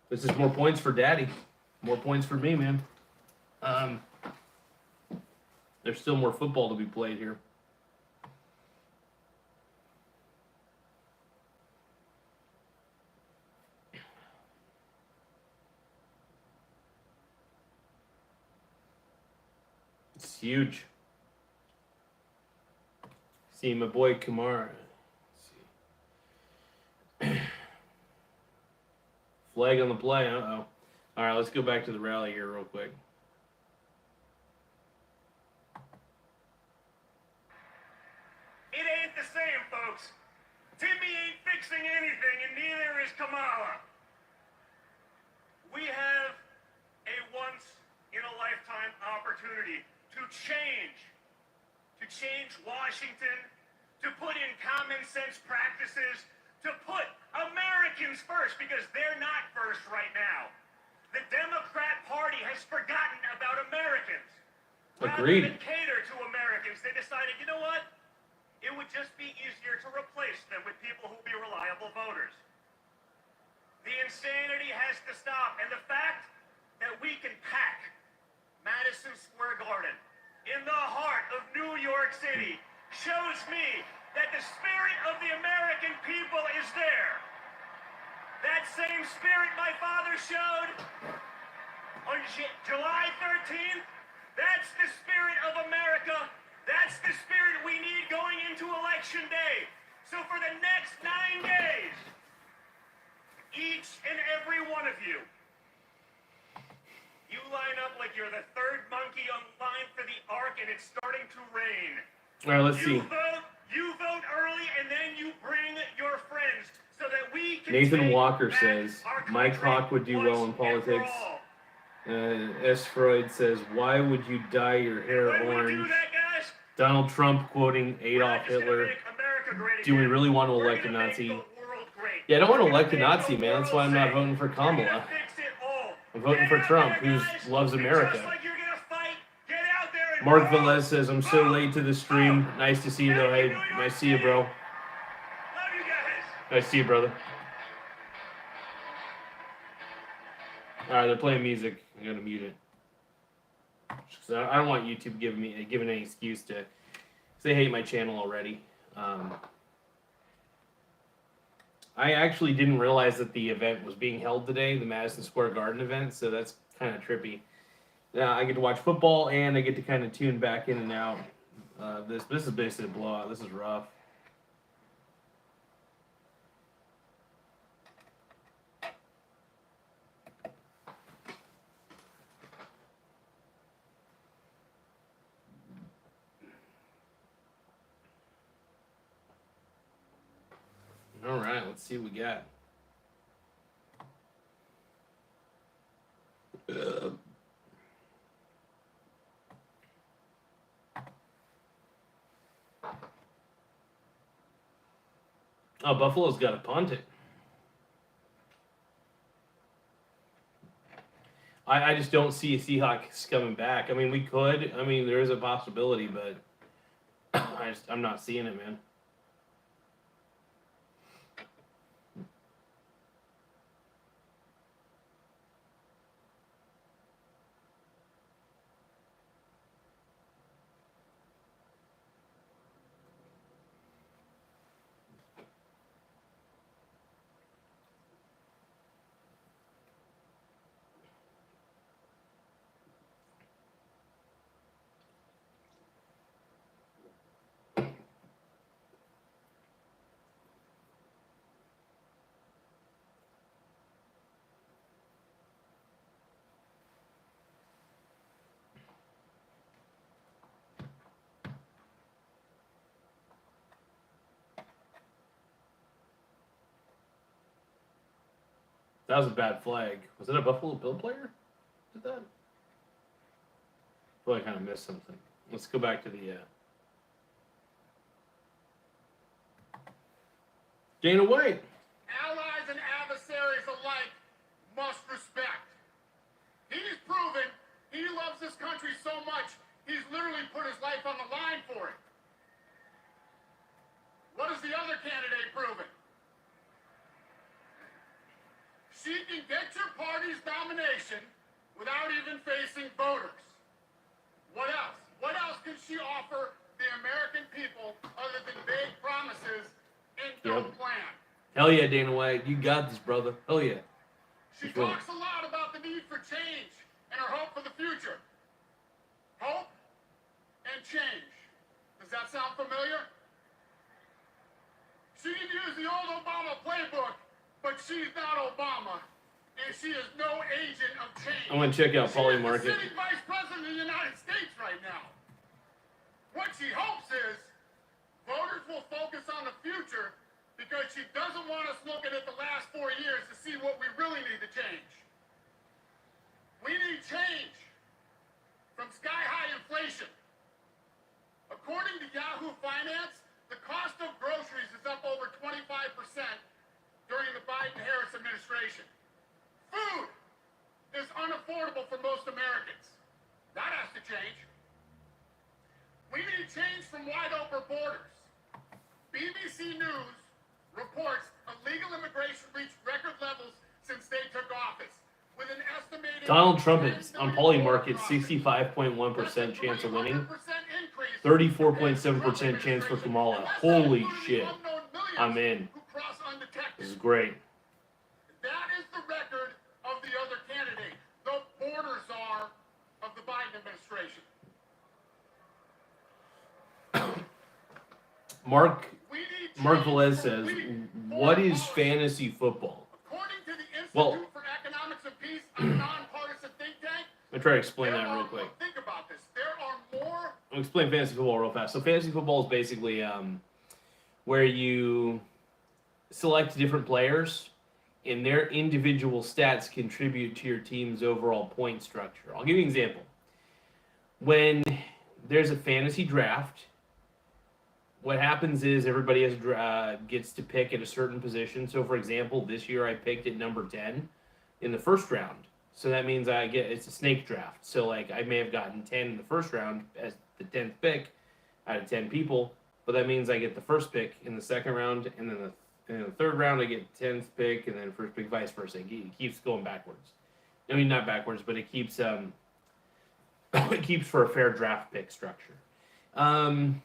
This is more points for Daddy. More points for me, man. There's still more football to be played here. It's huge. See my boy Kamara. Flag on the play. Uh-oh. All right, let's go back to the rally here real quick. It ain't the same, folks. Timmy ain't fixing anything, and neither is Kamala. We have a once-in-a-lifetime opportunity to change Washington, to put in common sense practices, to put Americans first, because they're not first right now. The Democrat Party has forgotten about Americans. Agreed. Rather than cater to Americans, they decided, you know what? It would just be easier to replace them with people who will be reliable voters. The insanity has to stop, and the fact that we can pack Madison Square Garden in the heart of New York City shows me that the spirit of the American people is there. That same spirit my father showed on July 13th, that's the spirit of America. That's the spirit we need going into Election Day. So for the next 9 days, each and every one of you, you line up like you're the third monkey on line for the ark and it's starting to rain. All right, let's see. You vote early and then you bring your friends so that we can Nathan take Walker back says, our Mike country Hawk would do well in once and for politics. all. S. Freud says, why would you dye your hair When we do orange? that, guys, Donald Trump quoting we're not Adolf just gonna Hitler. make America great Do we again. really want to We're elect a gonna make Nazi? the world great. Yeah, I don't want to We're gonna elect a make Nazi, the man. That's world why I'm not safe. voting for We're gonna Kamala. fix it all. I'm voting Get for out Trump, there, who guys. loves And America. just like you're gonna fight, get out there and Mark vote. Velez says, I'm so Vote. late to the stream. Vote. Nice to see you, though. Thank you, Hey, New York nice to see you, City. bro. Love you guys. Nice to see you, brother. All right, they're playing music. I'm going to mute it. So I don't want YouTube giving any excuse to, because they hate my channel already. I actually didn't realize that the event was being held today, the Madison Square Garden event, so that's kind of trippy. I get to watch football, and I get to kind of tune back in and out. This is basically a blowout. This is rough. All right, let's see what we got. Oh, Buffalo's got to punt it. I just don't see Seahawks coming back. I mean, we could. I mean, there is a possibility, but I'm not seeing it, man. That was a bad flag. Was it a Buffalo Bill player? Did that? I feel like I kind of missed something. Let's go back to the Dana White. Allies and adversaries alike must respect. He's proven he loves this country so much, he's literally put his life on the line for it. What has the other candidate proven? She can get your party's nomination without even facing voters. What else? What else can she offer the American people other than vague promises and no plan? Hell yeah, Dana White. You got this, brother. Hell yeah. She talks a lot about the need for change and her hope for the future. Hope and change. Does that sound familiar? She can use the old Obama playbook, but she's not Obama, and she is no agent of change. I'm gonna check out Polly She's Market. the sitting vice president of the United States right now. What she hopes is voters will focus on the future because she doesn't want us looking at the last 4 years to see what we really need to change. We need change from sky-high inflation. According to Yahoo Finance, the cost of groceries is up over 25% during the Biden-Harris administration. Food is unaffordable for most Americans. That has to change. We need change from wide-open borders. BBC News reports illegal immigration reached record levels since they took office, with an estimated Donald Trump is on Polly Market, 65.1% chance of winning, 34.7% chance for Kamala. Holy shit. I'm in. This is great. That is the record of the other candidate, the border czar of the Biden administration. Mark Velez says, what is fantasy football? According to the Institute Well, for Economics and Peace, a nonpartisan think tank, I'm gonna try to explain that real quick. think about this. There are more. I'll explain fantasy football real fast. So fantasy football is basically where you select different players and their individual stats contribute to your team's overall point structure. I'll give you an example. When there's a fantasy draft, what happens is everybody gets to pick at a certain position. So, for example, this year I picked at number 10 in the first round. So that means it's a snake draft. So, like, I may have gotten 10 in the first round as the 10th pick out of 10 people, but that means I get the first pick in the second round, and then in the third round I get 10th pick, and then first pick, vice versa. It keeps going backwards. I mean, not backwards, but it keeps it keeps for a fair draft pick structure. And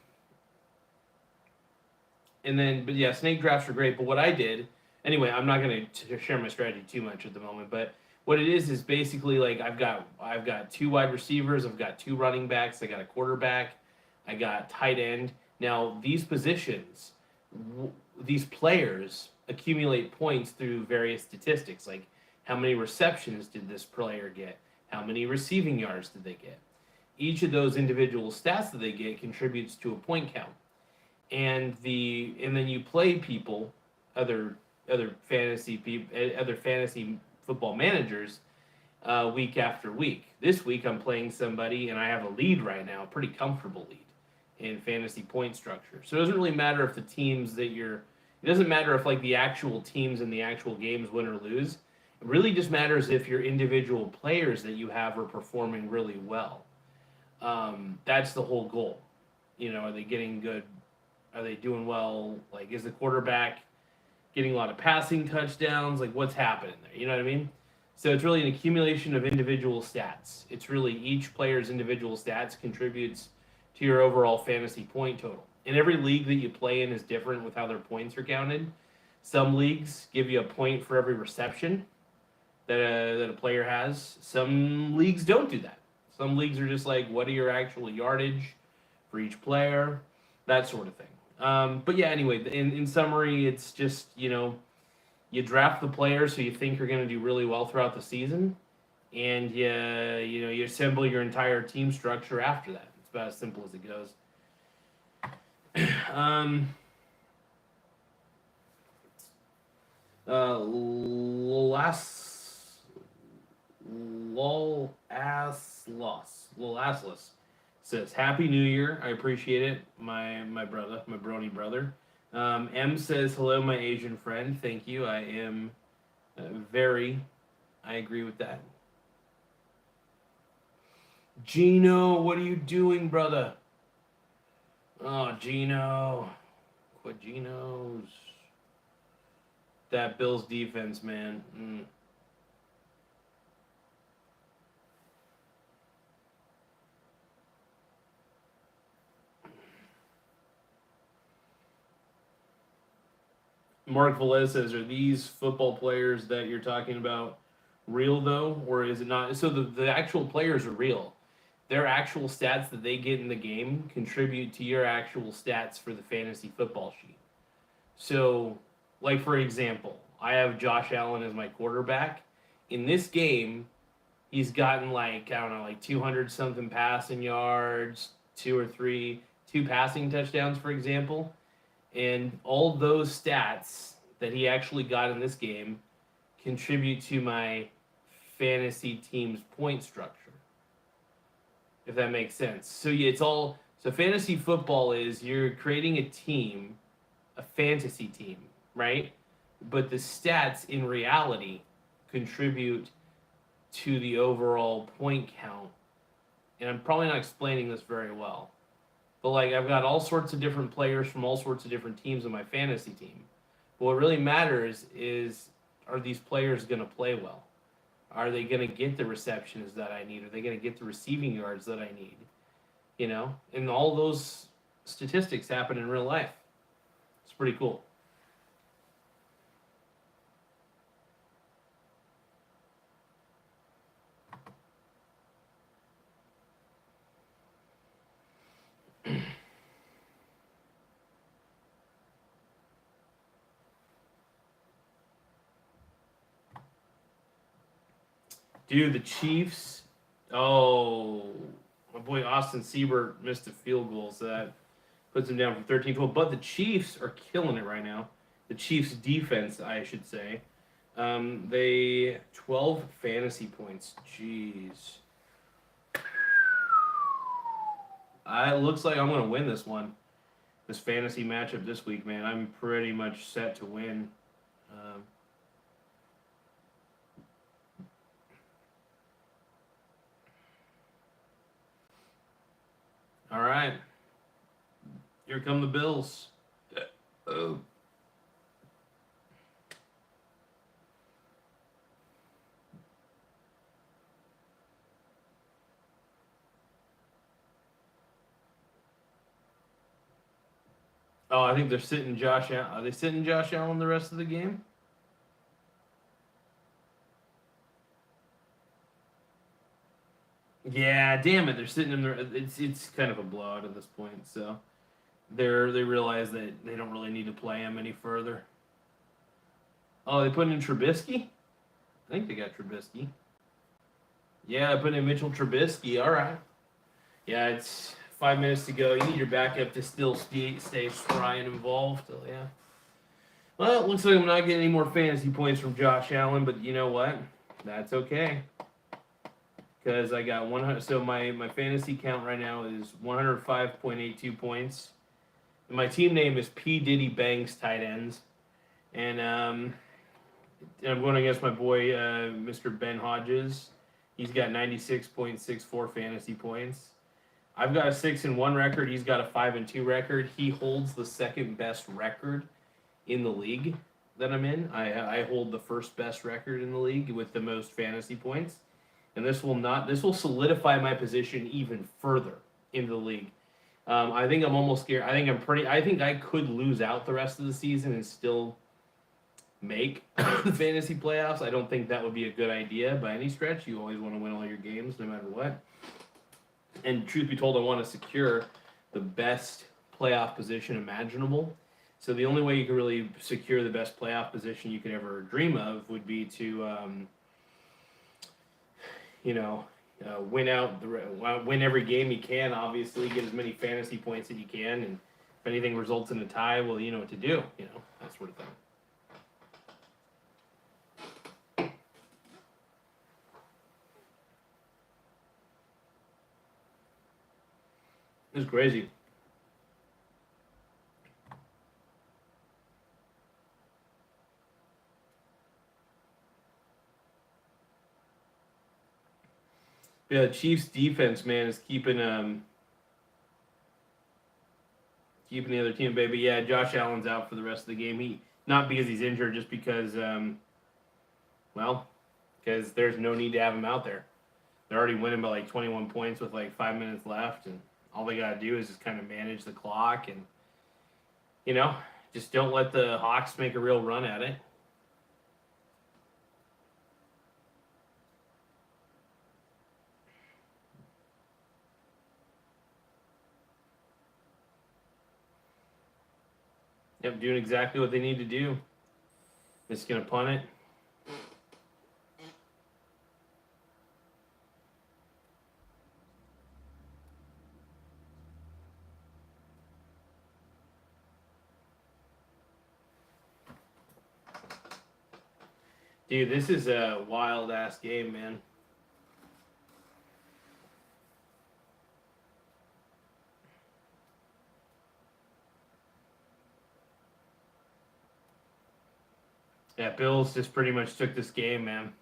then, but yeah, snake drafts are great. But what I did, anyway, I'm not going to share my strategy too much at the moment. But what it is basically like I've got 2 wide receivers, I've got 2 running backs, I got a quarterback, I got tight end. Now these positions, these players accumulate points through various statistics, like how many receptions did this player get, how many receiving yards did they get. Each of those individual stats that they get contributes to a point count. And then you play people, other fantasy football managers, week after week. This week I'm playing somebody, and I have a lead right now, a pretty comfortable lead in fantasy point structure. So it doesn't really matter if the teams that you're It doesn't matter if like the actual teams in the actual games win or lose. It really just matters if your individual players that you have are performing really well. That's the whole goal. You know, are they getting good? Are they doing well? Like, is the quarterback getting a lot of passing touchdowns? Like, what's happening there? You know what I mean? So it's really an accumulation of individual stats. It's really each player's individual stats contributes to your overall fantasy point total. And every league that you play in is different with how their points are counted. Some leagues give you a point for every reception that a player has. Some leagues don't do that. Some leagues are just like, what are your actual yardage for each player? That sort of thing. But yeah, anyway, in summary, it's just, you know, you draft the players who you think are going to do really well throughout the season, and you assemble your entire team structure after that. It's about as simple as it goes. Lolassless says, "Happy New Year. I appreciate it, my brother, my brony brother." M says, "Hello, my Asian friend. Thank you. I am I agree with that." Gino, what are you doing, brother? Oh, Gino. Quit Geno's. That Bills defense, man. Mark Velez says, "Are these football players that you're talking about real, though? Or is it not?" So the actual players are real. Their actual stats that they get in the game contribute to your actual stats for the fantasy football sheet. So, like, for example, I have Josh Allen as my quarterback. In this game, he's gotten like, I don't know, like 200 something passing yards, two passing touchdowns, for example. And all those stats that he actually got in this game contribute to my fantasy team's point structure, if that makes sense. So yeah, so fantasy football is you're creating a team, a fantasy team, right? But the stats in reality contribute to the overall point count. And I'm probably not explaining this very well. But like, I've got all sorts of different players from all sorts of different teams in my fantasy team. But what really matters is, are these players going to play well? Are they going to get the receptions that I need? Are they going to get the receiving yards that I need? You know, and all those statistics happen in real life. It's pretty cool. Dude, the Chiefs. Oh, my boy Austin Siebert missed a field goal, so that puts him down from 13-12. But the Chiefs are killing it right now. The Chiefs' defense, I should say. They 12 fantasy points. Jeez. It looks like I'm going to win this one. This fantasy matchup this week, man. I'm pretty much set to win. All right. Here come the Bills. Oh. Oh, I think they're sitting Josh Allen. Are they sitting Josh Allen the rest of the game? Yeah, damn it. They're sitting in there. It's kind of a blowout at this point. So they realize that they don't really need to play him any further. Oh, they put in Trubisky? I think they got Trubisky. Yeah, they put in Mitchell Trubisky. All right. Yeah, it's 5 minutes to go. You need your backup to still stay spry and involved. So, yeah. Well, it looks like I'm not getting any more fantasy points from Josh Allen, but you know what? That's okay. Because I got 100. So my fantasy count right now is 105.82 points. And my team name is P. Diddy Banks Tight Ends. And I'm going against my boy, Mr. Ben Hodges. He's got 96.64 fantasy points. I've got a 6-1 record. He's got a 5-2 record. He holds the second best record in the league that I'm in. I hold the first best record in the league with the most fantasy points, and this will solidify my position even further in the league. I think I'm almost scared. I think I could lose out the rest of the season and still make the fantasy playoffs. I don't think that would be a good idea by any stretch. You always want to win all your games no matter what. And truth be told, I want to secure the best playoff position imaginable. So the only way you can really secure the best playoff position you could ever dream of would be to, win every game you can. Obviously, get as many fantasy points as you can, and if anything results in a tie, well, you know what to do. That sort of thing. It's crazy. Yeah, Chiefs defense, man, is keeping the other team, baby. Yeah, Josh Allen's out for the rest of the game. Not because he's injured, just because because there's no need to have him out there. They're already winning by like 21 points with like 5 minutes left, and all they gotta do is just kind of manage the clock and just don't let the Hawks make a real run at it. Yep, doing exactly what they need to do. Just gonna punt it. Dude, this is a wild ass game, man. Yeah, Bills just pretty much took this game, man.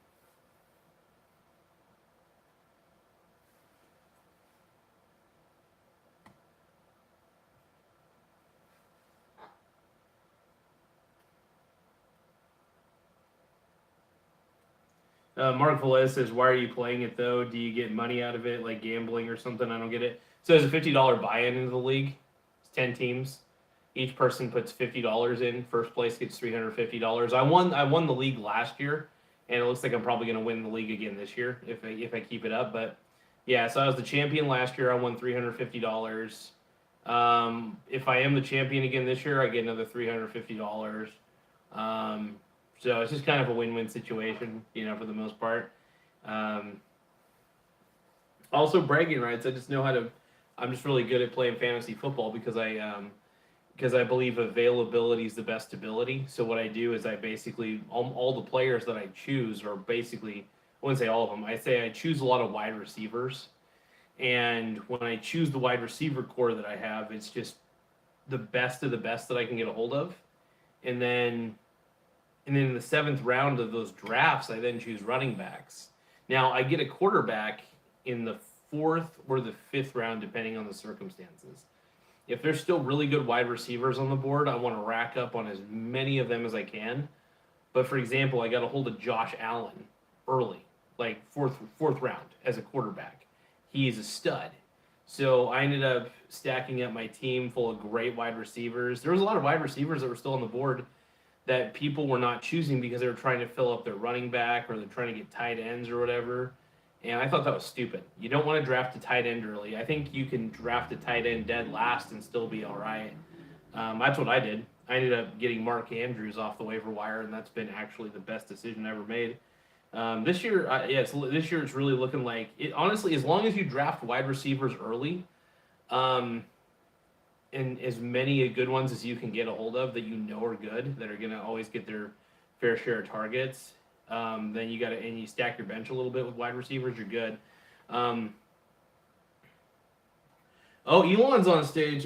Mark Velez says, why are you playing it, though? Do you get money out of it, like gambling or something? I don't get it. So there's a $50 buy-in into the league. It's 10 teams. Each person puts $50 in. First place gets $350. I won the league last year, and it looks like I'm probably going to win the league again this year if I keep it up. But, yeah, so I was the champion last year. I won $350. If I am the champion again this year, I get another $350. So it's just kind of a win-win situation, for the most part. Also, bragging rights. I just know I'm just really good at playing fantasy football because I believe availability is the best ability. So what I do is I basically, all the players that I choose are basically, I wouldn't say all of them. I say I choose a lot of wide receivers. And when I choose the wide receiver core that I have, it's just the best of the best that I can get a hold of. And then in the 7th round of those drafts, I then choose running backs. Now, I get a quarterback in the 4th or the 5th round, depending on the circumstances. If there's still really good wide receivers on the board, I want to rack up on as many of them as I can. But for example, I got a hold of Josh Allen early, like fourth round as a quarterback. He's a stud. So I ended up stacking up my team full of great wide receivers. There was a lot of wide receivers that were still on the board that people were not choosing because they were trying to fill up their running back or they're trying to get tight ends or whatever. And I thought that was stupid. You don't want to draft a tight end early. I think you can draft a tight end dead last and still be all right. That's what I did. I ended up getting Mark Andrews off the waiver wire, and that's been actually the best decision I ever made. This year, this year it's really looking like it. Honestly, as long as you draft wide receivers early, and as many good ones as you can get a hold of that are good, that are going to always get their fair share of targets, then you stack your bench a little bit with wide receivers, you're good. Elon's on stage.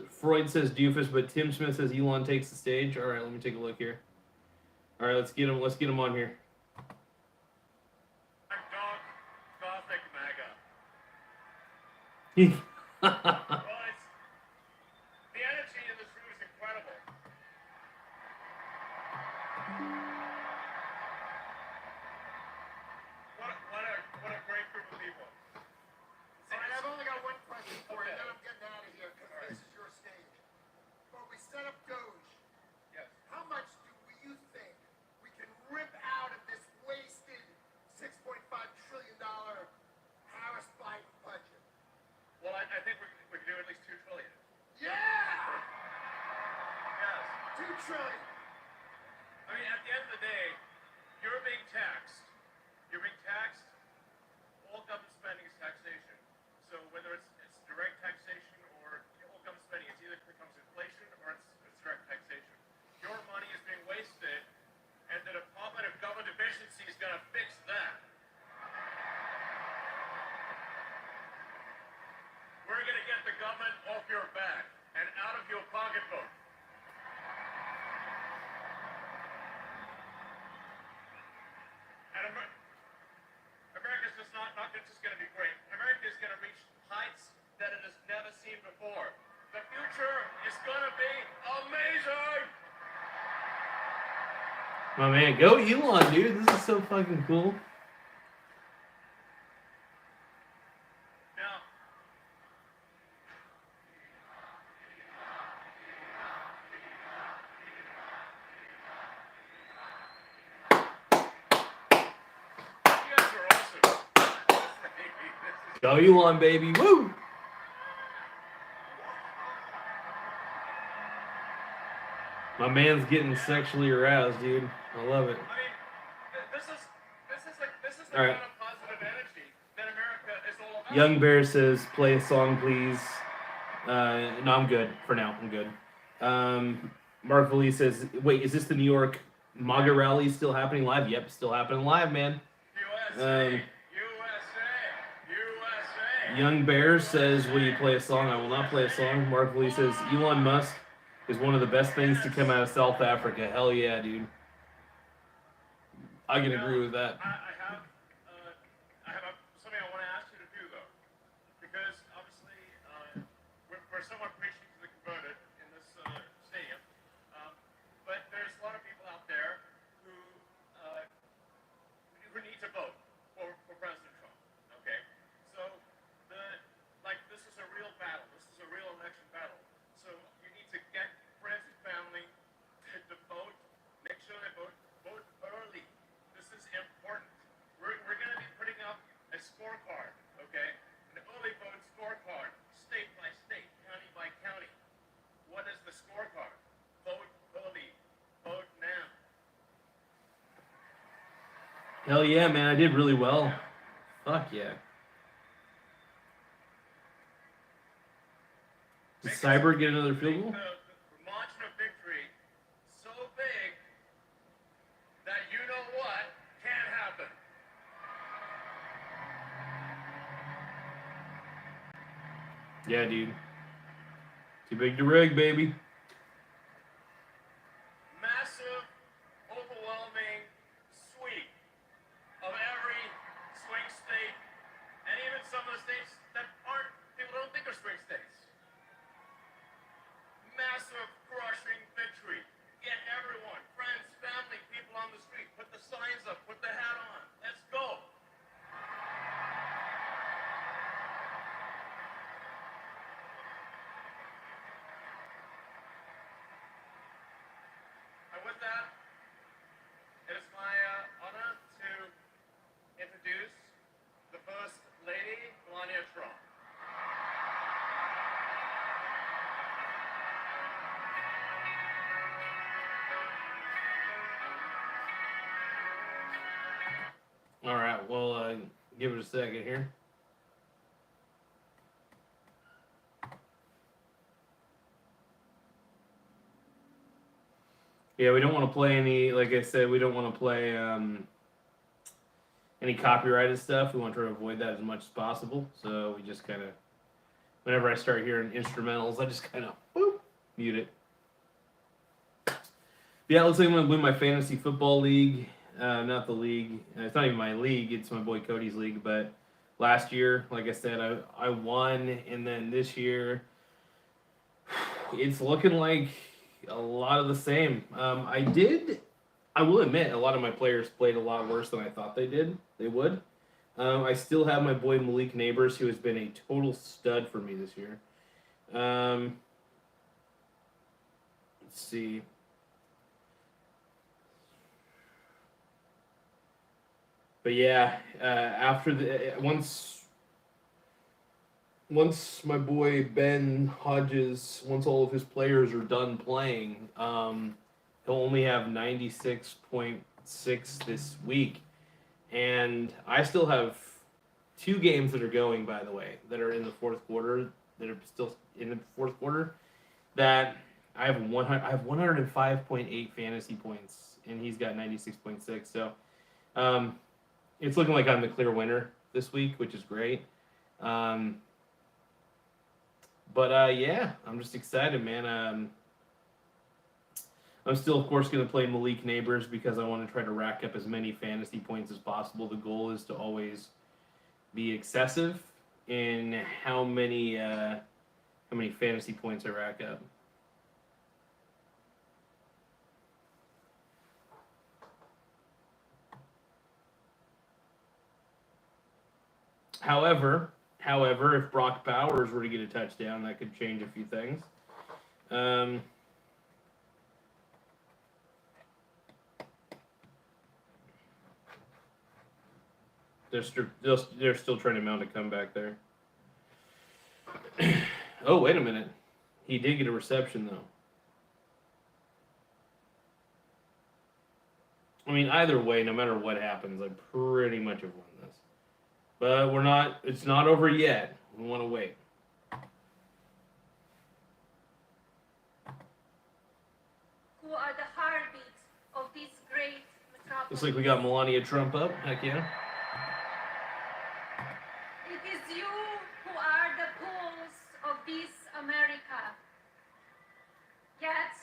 Freud says doofus, but Tim Smith says Elon takes the stage. All right, let me take a look here. All right, let's get him. Let's get him on here. I'm Dog Gothic MAGA. He- Well, it's the energy in this room is incredible. What a great group of people. All right, I've only got one question for you, then I'm getting out of here because this is your stage. When we set up Doge, Yes. how much do you think we can rip out of this wasted $6.5 trillion Harris Biden budget? Well, I think we can do at least $2 trillion. Yeah! Yes. $2 trillion. I mean, at the end of the day, you're being taxed. You're being taxed. All government spending is taxation. So whether it's direct taxation or all government spending, it either becomes inflation or it's direct taxation. Your money is being wasted, and the Department of Government Efficiency is going to fix that. We're going to get the government off your back and out of your pocketbook. And America's just not just going to be great. America is going to reach heights that it has never seen before. The future is going to be amazing. My man, go Elon, dude. This is so fucking cool. Now, you guys are awesome. Go Elon, baby. Woo! My man's getting sexually aroused, dude. I love it. I mean, this is the All right. kind of positive energy that America is all about. Young Bear says, play a song, please. No, I'm good for now. I'm good. Mark Vallee says, wait, is this the New York MAGA rally still happening live? Yep, still happening live, man. USA, Um, USA. Young Bear says, will you play a song? I will not play a song. Mark Vallee says, Elon Musk is one of the best things to come out of South Africa. Hell yeah, dude. I can agree with that. I have something I want to ask you to do though, because obviously we're somewhat preaching to the converted in this stadium, but there's a lot of people out there who need to vote for President Trump. Okay, so this is a real battle. This is a real election battle. So you need to get friends and family to vote. Make sure they vote early. This is important. We're going to be putting up a scorecard, okay? An early vote scorecard, state by state, county by county. What is the scorecard? Vote early. Vote now. Hell yeah, man. I did really well. Fuck yeah. Did Cyber get another field goal? The margin of victory so big that you know what can't happen. Yeah, dude. Too big to rig, baby. Massive, overwhelming sweep of every swing state, and even some of the states that people don't think are swing states. Massive, crushing victory. Get everyone, friends, family, people on the street. Put the signs up, put the hat on. Let's go. And with that, it is my honor to introduce the First Lady, Melania Trump. All right, well, give it a second here. Yeah, we don't want to play any, like I said, we don't want to play any copyrighted stuff. We want to try to avoid that as much as possible. So we just kind of, whenever I start hearing instrumentals, I just kind of mute it. Yeah, it looks like I'm gonna win my fantasy football league. Not the league. It's not even my league. It's my boy Cody's league. But last year, like I said, I won, and then this year, it's looking like a lot of the same. I will admit, a lot of my players played a lot worse than I thought they would. I still have my boy Malik Neighbors, who has been a total stud for me this year. Let's see. But yeah, after the once my boy Ben Hodges, once all of his players are done playing, he'll only have 96.6 this week, and I still have 2 games that are going, by the way, that are in the fourth quarter, that are still in the fourth quarter, that I have 105.8 fantasy points, and he's got 96.6. So it's looking like I'm the clear winner this week, which is great. Yeah, I'm just excited, man. I'm still, of course, going to play Malik Neighbors because I want to try to rack up as many fantasy points as possible. The goal is to always be excessive in how many fantasy points I rack up. However, if Brock Bowers were to get a touchdown, that could change a few things. They're still trying to mount a comeback there. Oh, wait a minute. He did get a reception, though. I mean, either way, no matter what happens, I pretty much have won this. But it's not over yet. We want to wait. Who are the heartbeats of this great metropolis? Looks like we got Melania Trump up. Heck yeah. It is you who are the pulse of this America. Yet,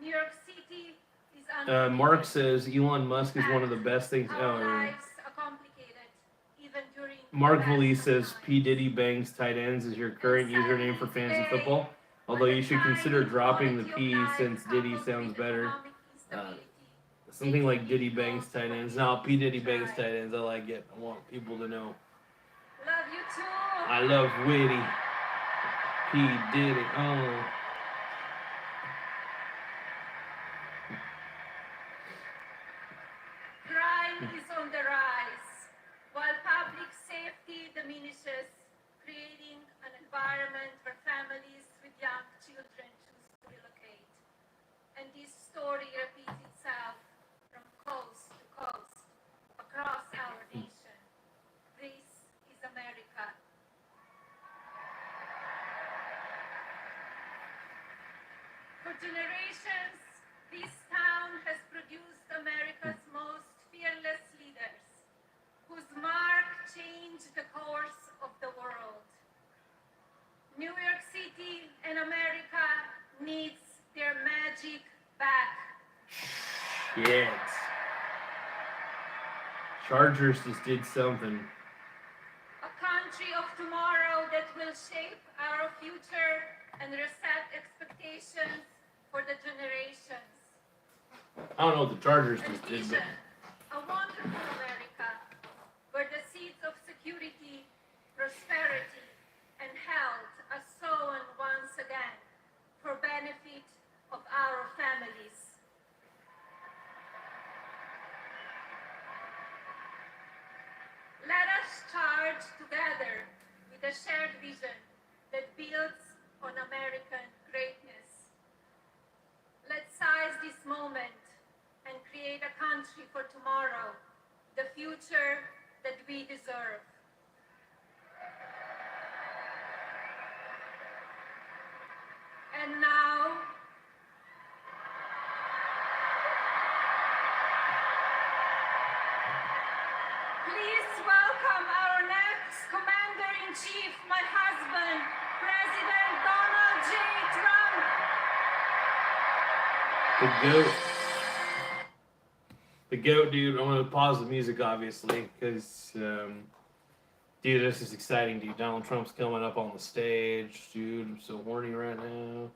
New York City is Mark says Elon Musk is one of the best things. Our lives are complicated, even during Mark Valise says P. Diddy bangs tight ends is your current username for fantasy football. Although you should consider dropping the P since Diddy sounds better. Something like Diddy bangs tight ends. No, P. Diddy bangs tight ends. I like it. I want people to know. Love you too. I love Witty. P. Diddy. Oh. Crime is on the rise, while public safety diminishes, creating an environment where families with young children choose to relocate. And this story repeats itself from coast to coast across our nation. This is America. For generations, this town has produced America's most fearless leaders, whose mark changed the course of the world. New York City and America needs their magic back. Shit. Chargers just did something. A country of tomorrow that will shape our future and reset expectations for the generations. I don't know what the Chargers And just did, but vision, a wonderful America, where the seeds of security, prosperity, and health are sown once again for benefit of our families. Let us charge together with a shared vision that builds on American greatness. Let's seize this moment and create a country for tomorrow, the future that we deserve. And now, please welcome our next Commander-in-Chief, my husband, President Donald J. Trump. the GOAT. The GOAT, dude. I'm gonna pause the music, obviously, because, dude, this is exciting, dude. Donald Trump's coming up on the stage, dude. I'm so horny right now.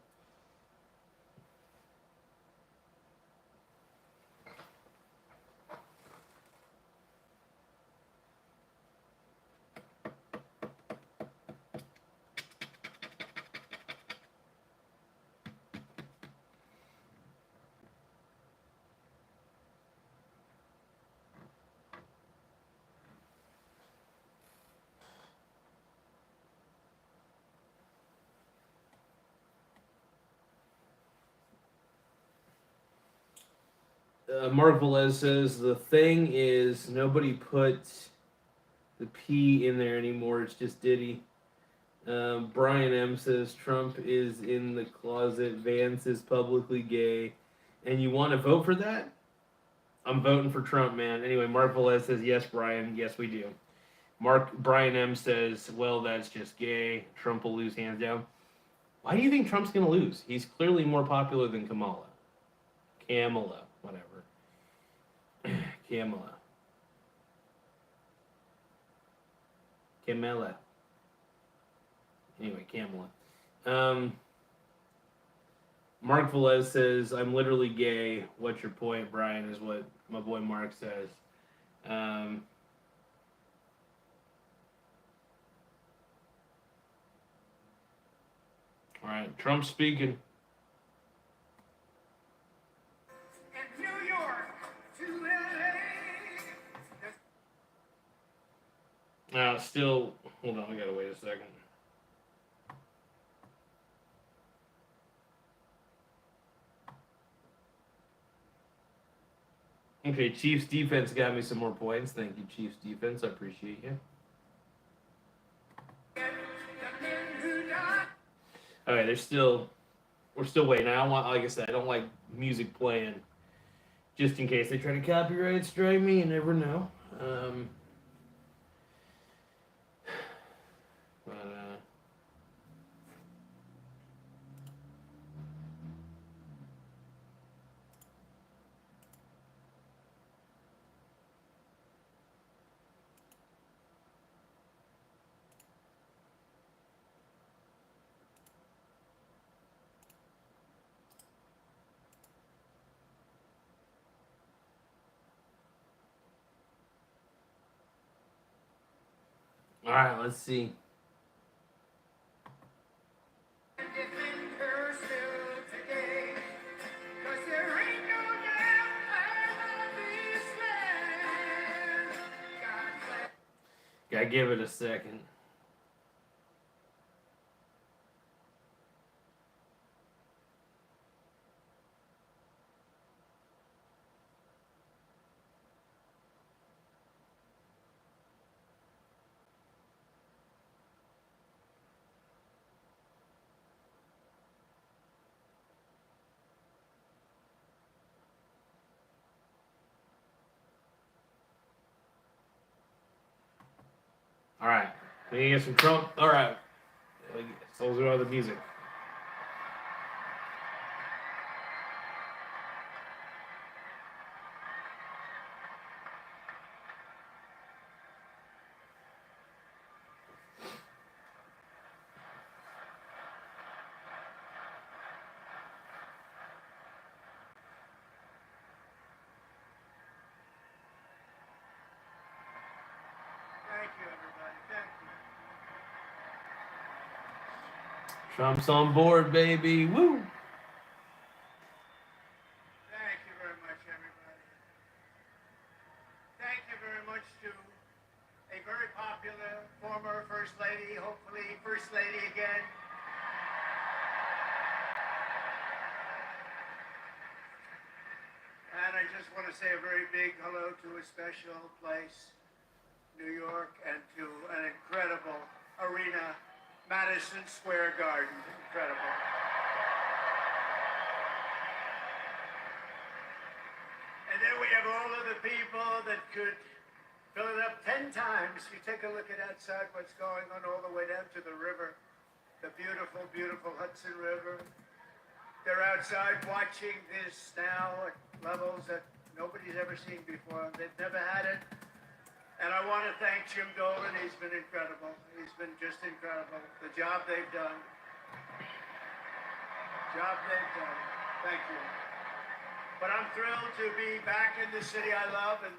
Mark Velez says the thing is nobody put the P in there anymore. It's just Diddy. Brian M says Trump is in the closet. Vance is publicly gay, and you want to vote for that? I'm voting for Trump, man. Anyway, Mark Velez says yes, Brian. Yes, we do. Brian M says, well, that's just gay. Trump will lose hands down. Why do you think Trump's gonna lose? He's clearly more popular than Kamala. Whatever. Kamala. Anyway, Kamala. Mark Velez says, I'm literally gay. What's your point, Brian, is what my boy Mark says. All right, Trump speaking. And New York to LA. Still, hold on, I gotta wait a second. Okay, Chiefs defense got me some more points. Thank you, Chiefs defense. I appreciate you. All right, we're still waiting. I don't want, like I said, I don't like music playing, just in case they try to copyright strike me. You never know. All right, let's see. Gotta give it a second. All right, we can get some Trump. All right, those are all the music. Thank you, everybody. Thank you. Trump's on board, baby. Woo! Thank you very much, everybody. Thank you very much to a very popular former First Lady, hopefully First Lady again. And I just want to say a very big hello to a special place, New York, and to an incredible arena, Madison Square Garden. Incredible. And then we have all of the people that could fill it up 10 times. You take a look at outside what's going on all the way down to the river, the beautiful, beautiful Hudson River. They're outside watching this now at levels that nobody's ever seen before. They've never had it. And I want to thank Jim Dolan. He's been incredible. He's been just incredible. The job they've done. Thank you. But I'm thrilled to be back in the city I love, and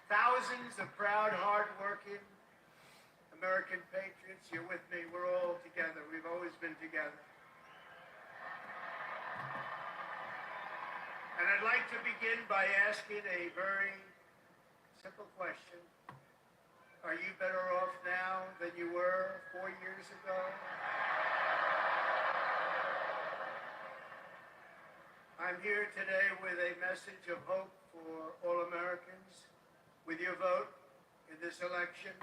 thousands of proud, hard-working American patriots. You're with me. We're all together. We've always been together. And I'd like to begin by asking a very simple question. Are you better off now than you were 4 years ago? I'm here today with a message of hope for all Americans. With your vote in this election,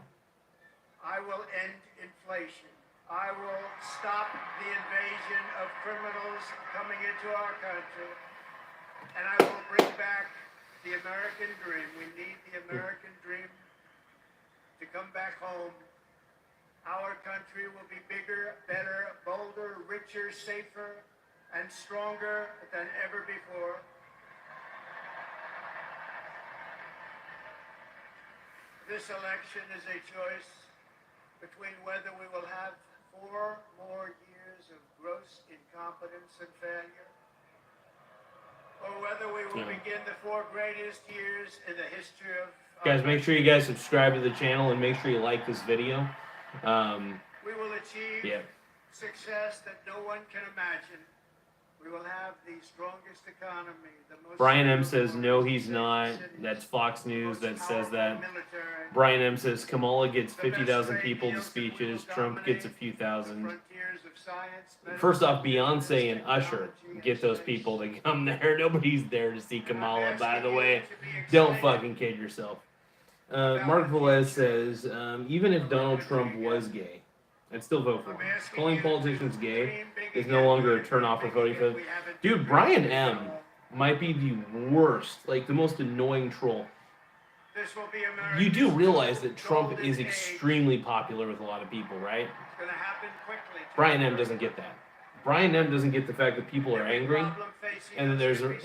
I will end inflation. I will stop the invasion of criminals coming into our country. And I will bring back the American dream. We need the American dream to come back home. Our country will be bigger, better, bolder, richer, safer, and stronger than ever before. This election is a choice between whether we will have 4 more years of gross incompetence and failure, or whether we will begin the 4 greatest years in the history of... Guys, make sure you guys subscribe to the channel and make sure you like this video. We will achieve success that no one can imagine. We will have the strongest economy, the most... Brian M. says, no, he's not. That's Fox News that says that. Brian M. says, Kamala gets 50,000 people to speeches. Trump gets a few thousand. First off, Beyonce and Usher get those people to come there. Nobody's there to see Kamala, by the way. Don't fucking kid yourself. Mark Velez says, even if Donald Trump was gay, I'd still vote for him. Calling politicians gay is no longer a turnoff for voting for them. Dude, Brian M. might be the worst, like the most annoying troll. You do realize that Trump is extremely popular with a lot of people, right? Brian M. doesn't get that. Brian M. doesn't get the fact that people are angry, and then there's a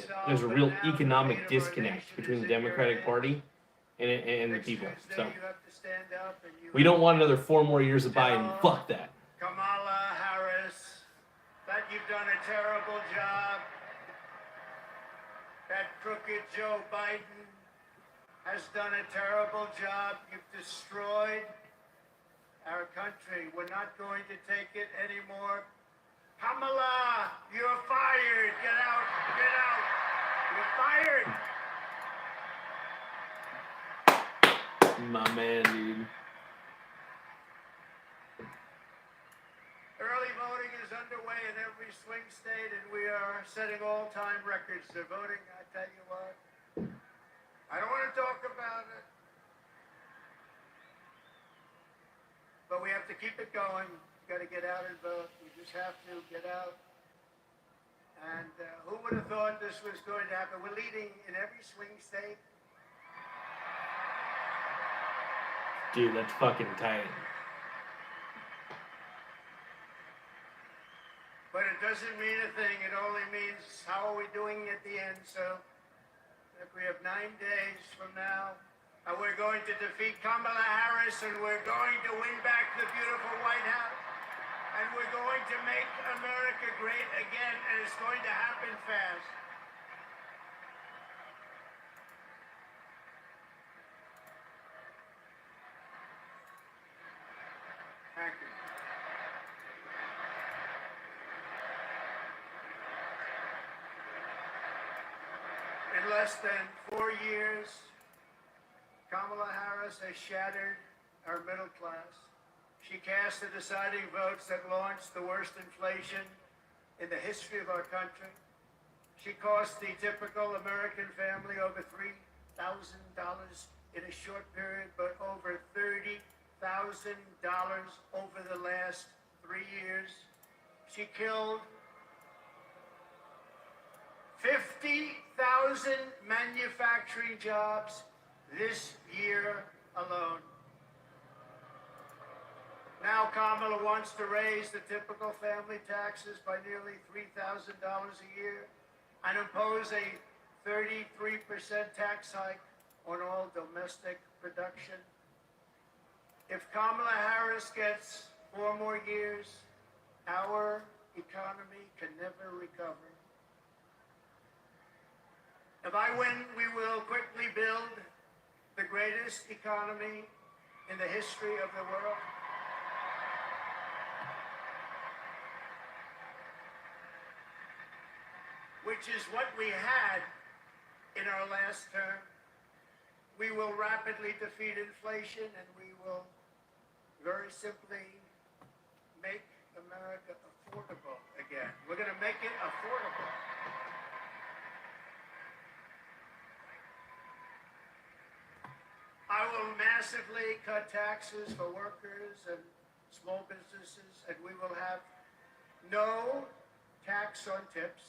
real economic disconnect between the Democratic Party and the people. So we don't want another 4 more years of Biden. Fuck that. Kamala Harris, that you've done a terrible job. That crooked Joe Biden has done a terrible job. You've destroyed our country. We're not going to take it anymore. Kamala, you're fired. Get out. Get out. You're fired. My man, dude. Early voting is underway in every swing state, and we are setting all-time records. They're voting, I tell you what. I don't want to talk about it, but we have to keep it going. We've got to get out and vote. We just have to get out. And who would have thought this was going to happen? We're leading in every swing state. Dude, that's fucking tight. But it doesn't mean a thing. It only means how are we doing at the end. So if we have 9 days from now, and we're going to defeat Kamala Harris, and we're going to win back the beautiful White House, and we're going to make America great again, and it's going to happen fast. Thank you. In less than 4 years, Kamala Harris has shattered our middle class. She cast the deciding votes that launched the worst inflation in the history of our country. She cost the typical American family over $3,000 in a short period, but over $30,000 over the last 3 years. She killed 50,000 manufacturing jobs this year alone. Now Kamala wants to raise the typical family taxes by nearly $3,000 a year and impose a 33% tax hike on all domestic production. If Kamala Harris gets 4 more years, our economy can never recover. If I win, we will quickly build the greatest economy in the history of the world. Which is what we had in our last term. We will rapidly defeat inflation, and we will very simply make America affordable again. We're going to make it affordable. I will massively cut taxes for workers and small businesses, and we will have no tax on tips.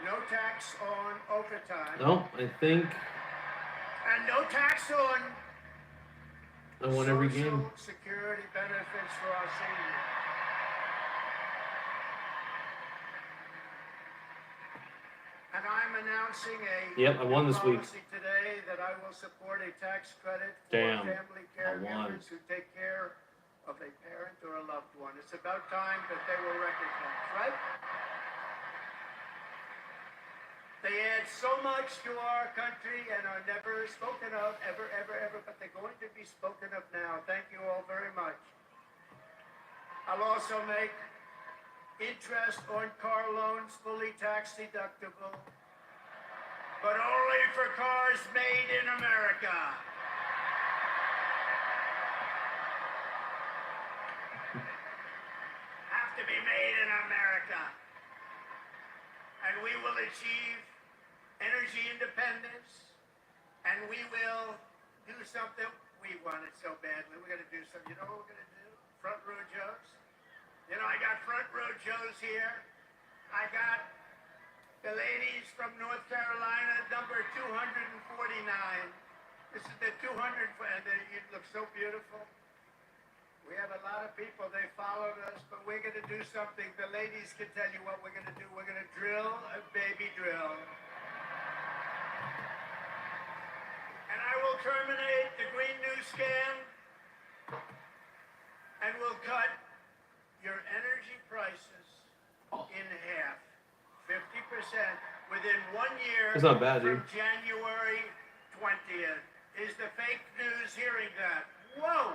No tax on overtime. No, I think And no tax on I won every game. Social Security benefits for our seniors. And I'm announcing a Yep, I won this week. policy today that I will support a tax credit for Damn, family I won. caregivers who take care of a parent or a loved one. It's about time that they were recognized, right? They add so much to our country and are never spoken of, ever, but they're going to be spoken of now. Thank you all very much. I'll also make interest on car loans fully tax deductible, but only for cars made in America. Have to be made in America. And we will achieve energy independence, and we will do something. We want it so badly. We're going to do something. You know what we're going to do? Front row Joes. You know, I got front row Joes here. I got the ladies from North Carolina, number 249. This is the 200, and you look so beautiful. We have a lot of people, they followed us, but we're going to do something. The ladies can tell you what we're going to do. We're going to drill a baby drill. And I will terminate the Green New Scam, and we'll cut your energy prices in half, 50%, within 1 year. That's not bad, from dude. January 20th. Is the fake news hearing that? Whoa!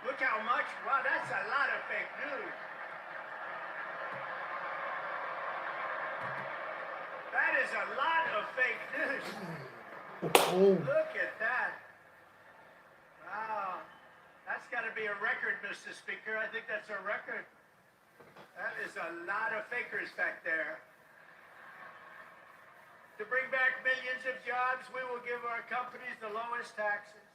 Look how much. Wow, that's a lot of fake news. That is a lot of fake news. Look at that. Wow. That's got to be a record, Mr. Speaker. I think that's a record. That is a lot of fakers back there. To bring back millions of jobs, we will give our companies the lowest taxes,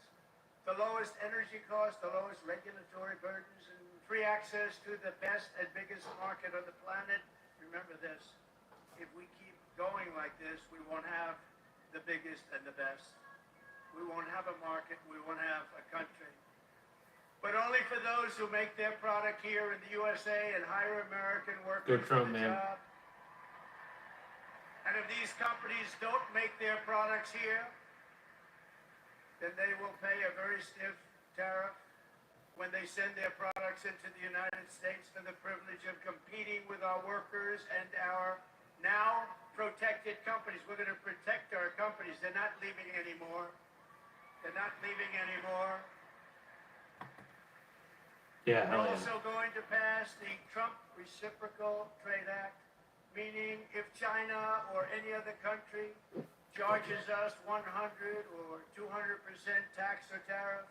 the lowest energy costs, the lowest regulatory burdens, and free access to the best and biggest market on the planet. Remember this, if we keep going like this, we won't have the biggest and the best. We won't have a market, we won't have a country. But only for those who make their product here in the USA and hire American workers Good Trump, for the man. job. And if these companies don't make their products here, then they will pay a very stiff tariff when they send their products into the United States for the privilege of competing with our workers and our now protected companies. We're going to protect our companies. They're not leaving anymore. They're not leaving anymore. Yeah, We're hell yeah. also going to pass the Trump Reciprocal Trade Act, meaning if China or any other country charges us 100 or 200% tax or tariff,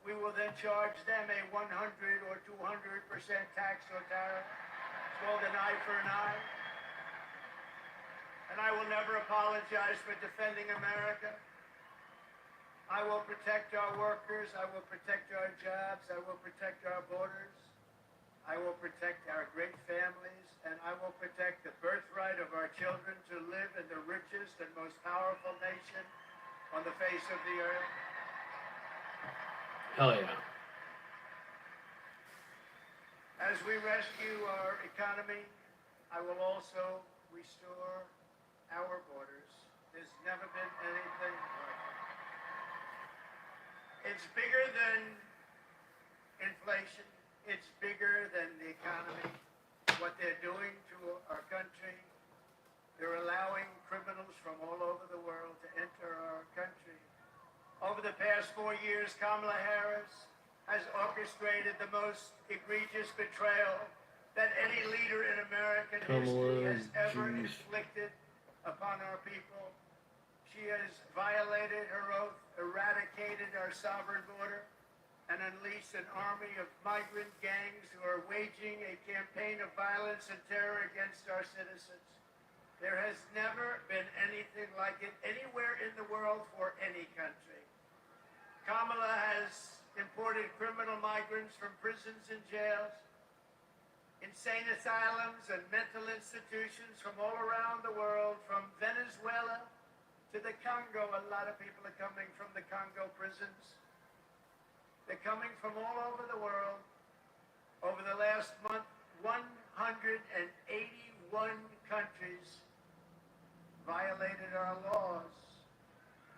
we will then charge them a 100 or 200% tax or tariff. It's called an eye for an eye. And I will never apologize for defending America. I will protect our workers. I will protect our jobs. I will protect our borders. I will protect our great families, and I will protect the birthright of our children to live in the richest and most powerful nation on the face of the earth. Hell yeah. As we rescue our economy, I will also restore our borders. There's never been anything like it. It's bigger than inflation. It's bigger than the economy. What they're doing to our country, they're allowing criminals from all over the world to enter our country. Over the past 4 years, Kamala Harris has orchestrated the most egregious betrayal that any leader in American history has ever inflicted upon our people. She has violated her oath, eradicated our sovereign border, and unleashed an army of migrant gangs who are waging a campaign of violence and terror against our citizens. There has never been anything like it anywhere in the world for any country. Kamala has imported criminal migrants from prisons and jails, insane asylums and mental institutions from all around the world, from Venezuela to the Congo. A lot of people are coming from the Congo prisons. They're coming from all over the world. Over the last month, 181 countries violated our laws.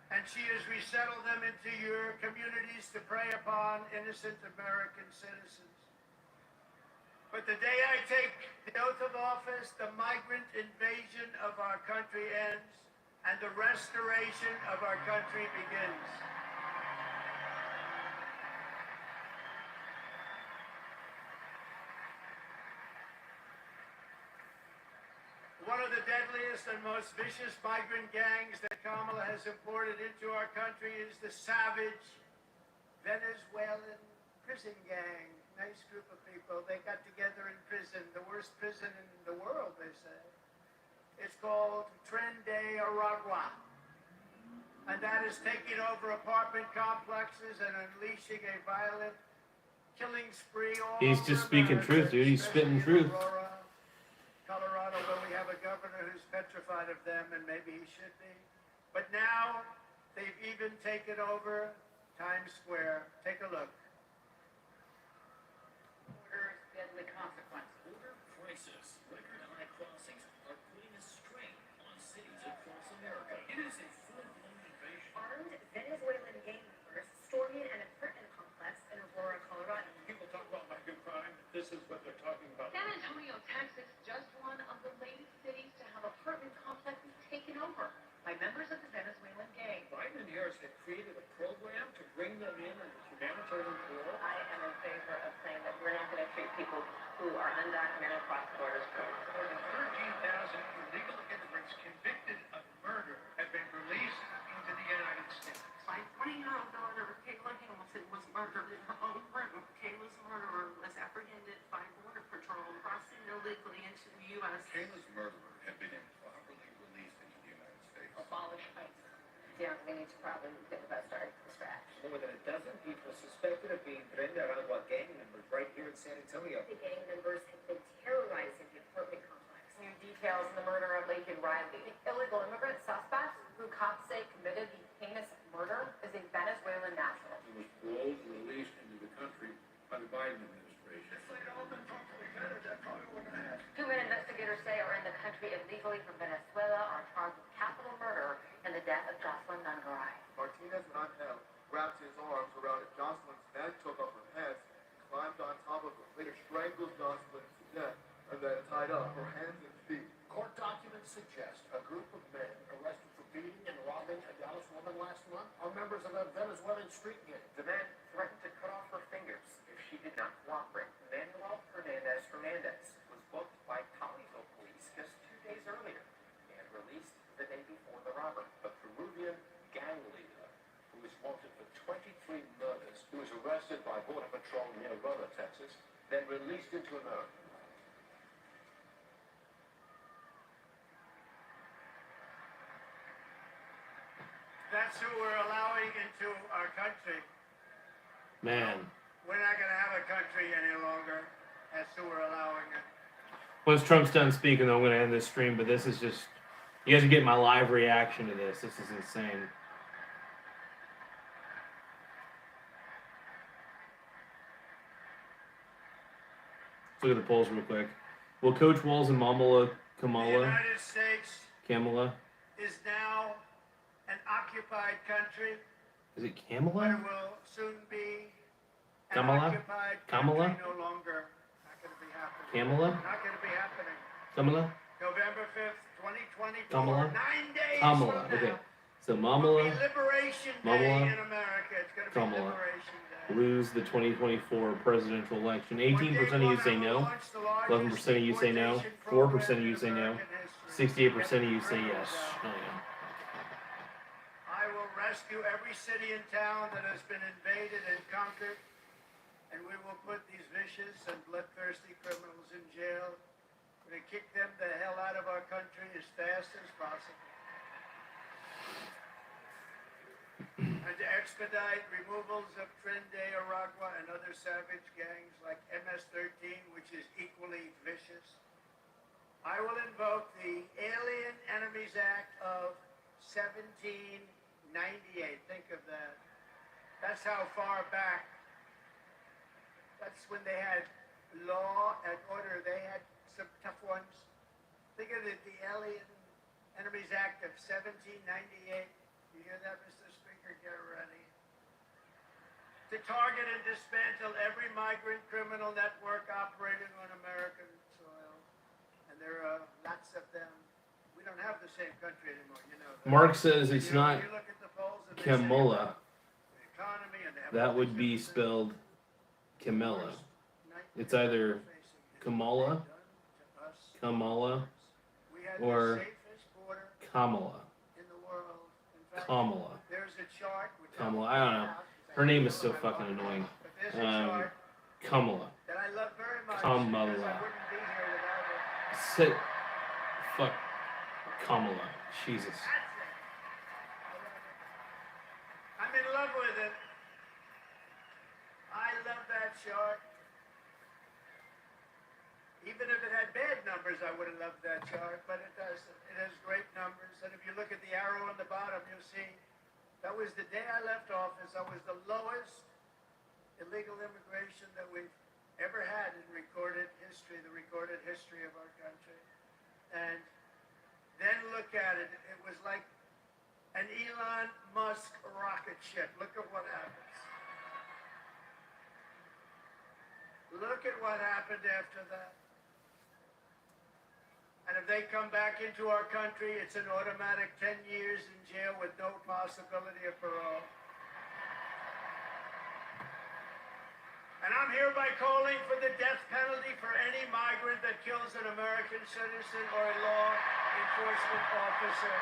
And she has resettled them into your communities to prey upon innocent American citizens. But the day I take the oath of office, the migrant invasion of our country ends and the restoration of our country begins. One of the deadliest and most vicious migrant gangs that Kamala has imported into our country is the savage Venezuelan prison gang. Nice group of people. They got together in prison, the worst prison in the world, they say. It's called Tren de Aragua. And that is taking over apartment complexes and unleashing a violent killing spree all He's over just speaking America, truth, dude. He's spitting especially in truth. Aurora, Colorado, where we have a governor who's petrified of them, and maybe he should be. But now they've even taken over Times Square. Take a look. Orders, deadly consequences. Border crisis. Record high crossings are putting a strain on cities across America. It is a full-blown invasion. Armed Venezuelan gang members storming an apartment complex in Aurora, Colorado. People talk about my good crime. This is what they're talking about. San Antonio, Texas, just one of the latest cities to have apartment complexes taken over by members of the Venezuelan gang. Biden and Harris have created a program to bring them in on a humanitarian corridor. I am in favor of saying that we're not going to treat people who are undocumented across borders. More than 13,000 illegal immigrants convicted of murder have been released into the United States. My 20-year-old daughter, Kayla Hamilton, was murdered in her own room. Kayla's murderer was apprehended by Border Patrol crossing illegally into the U.S. Kayla's murderer had been improperly released into the United States. Abolish ICE. Yeah, we need to probably get the best started from scratch. More than a dozen people suspected of being Tren de Aragua gang members right here in San Antonio. The gang members have been terrorizing the apartment complex. New details in the murder of Lakin Riley. The illegal immigrant suspect who cops say committed the heinous murder is a Venezuelan national. He was paroled and released into the country by the Biden administration. If they'd all been properly vetted, that probably wouldn't have happened. Two men investigators say are in the country illegally from Venezuela are charged with capital murder and the death of Jocelyn Nungaray. Martinez, when unheld, grabbed his arms around Jocelyn's neck, took off her pants, and climbed on top of her. Later strangled Jocelyn to death, and then tied up her hands and feet. Court documents suggest a group of men arrested for beating and robbing a Dallas woman last month are members of a Venezuelan street gang. The man threatened to cut off her fingers if she did not cooperate. Manuel Hernandez was booked by Colleyville police just 2 days earlier and released the day before the robbery. A Peruvian gang leader who is wanted for 23 murders, who was arrested by Border Patrol near Aurora, Texas, then released into America. That's who we're allowing into our country. Man. We're not going to have a country any longer. That's who we're allowing it. Once Trump's done speaking, though, I'm going to end this stream, but this is just... You guys are getting my live reaction to this. This is insane. Let's look at the polls real quick. Will Coach Walz and Mama Kamala. The United States Kamala. is now an occupied country, Is it but Kamala? it will soon be an Kamala? occupied Kamala? country no longer. Not going to be happening. Kamala? Not going to be happening. Kamala? November 5th, 2024, Kamala? 9 days Kamala. from now, Okay. So will Mamala be Liberation Day Mamala, in America. It's going to be Kamala. Liberation Day. lose the 2024 presidential election. 18% of you say no. 11% of you say no. 4% of you say no. 68% of you say yes. Oh yeah. I will rescue every city and town that has been invaded and conquered, and we will put these vicious and bloodthirsty criminals in jail. We're going to kick them the hell out of our country as fast as possible. And to expedite removals of Trinidad, Aragua, and other savage gangs like MS-13, which is equally vicious, I will invoke the Alien Enemies Act of 1798. Think of that. That's how far back. That's when they had law and order. They had some tough ones. Think of it, the Alien Enemies Act of 1798. You hear that, Mr. Speaker? Get ready. To target and dismantle every migrant criminal network operating on American soil. And there are lots of them. We don't have the same country anymore, you know. Mark says it's not You look at the polls and they say Kamala. the economy and they have That all would be these different spelled Kamala. things. It's either Kamala, Done to us. Kamala, We had or the safest border Kamala. in the world. In fact, Kamala. there's a chart which Kamala. I don't know. Her name is so fucking annoying. But there's a chart Kamala. that I love very much Kamala. because I wouldn't be here without it. Sit. Fuck. Kamala. Jesus. That's it. I'm in love with it. I love that chart. Even if it had bad numbers, I would have loved that chart, but it doesn't. It has great numbers. And if you look at the arrow on the bottom, you'll see that was the day I left office. I was the lowest illegal immigration that we've ever had in recorded history, the recorded history of our country. And then look at it. It was like an Elon Musk rocket ship. Look at what happens. Look at what happened after that. And if they come back into our country, it's an automatic 10 years in jail with no possibility of parole. And I'm hereby calling for the death penalty for any migrant that kills an American citizen or a law enforcement officer.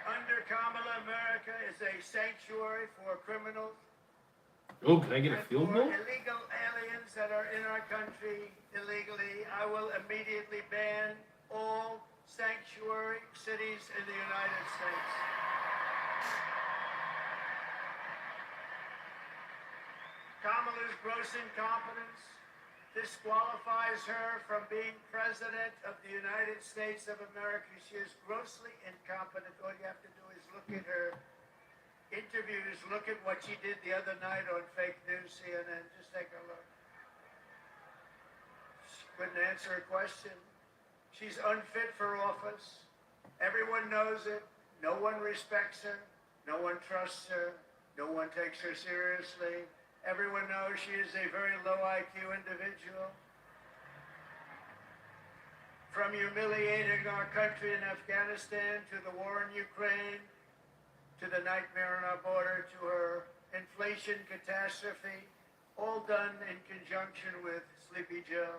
Under Kamala, America is a sanctuary for criminals. Oh, can I get a And field for goal? illegal aliens that are in our country illegally, I will immediately ban all sanctuary cities in the United States. Kamala's gross incompetence disqualifies her from being president of the United States of America. She is grossly incompetent. All you have to do is look at her interviews, look at what she did the other night on fake news, CNN. Just take a look. She couldn't answer a question. She's unfit for office. Everyone knows it. No one respects her. No one trusts her. No one takes her seriously. Everyone knows she is a very low IQ individual. From humiliating our country in Afghanistan to the war in Ukraine, to the nightmare on our border, to her inflation catastrophe, all done in conjunction with Sleepy Joe.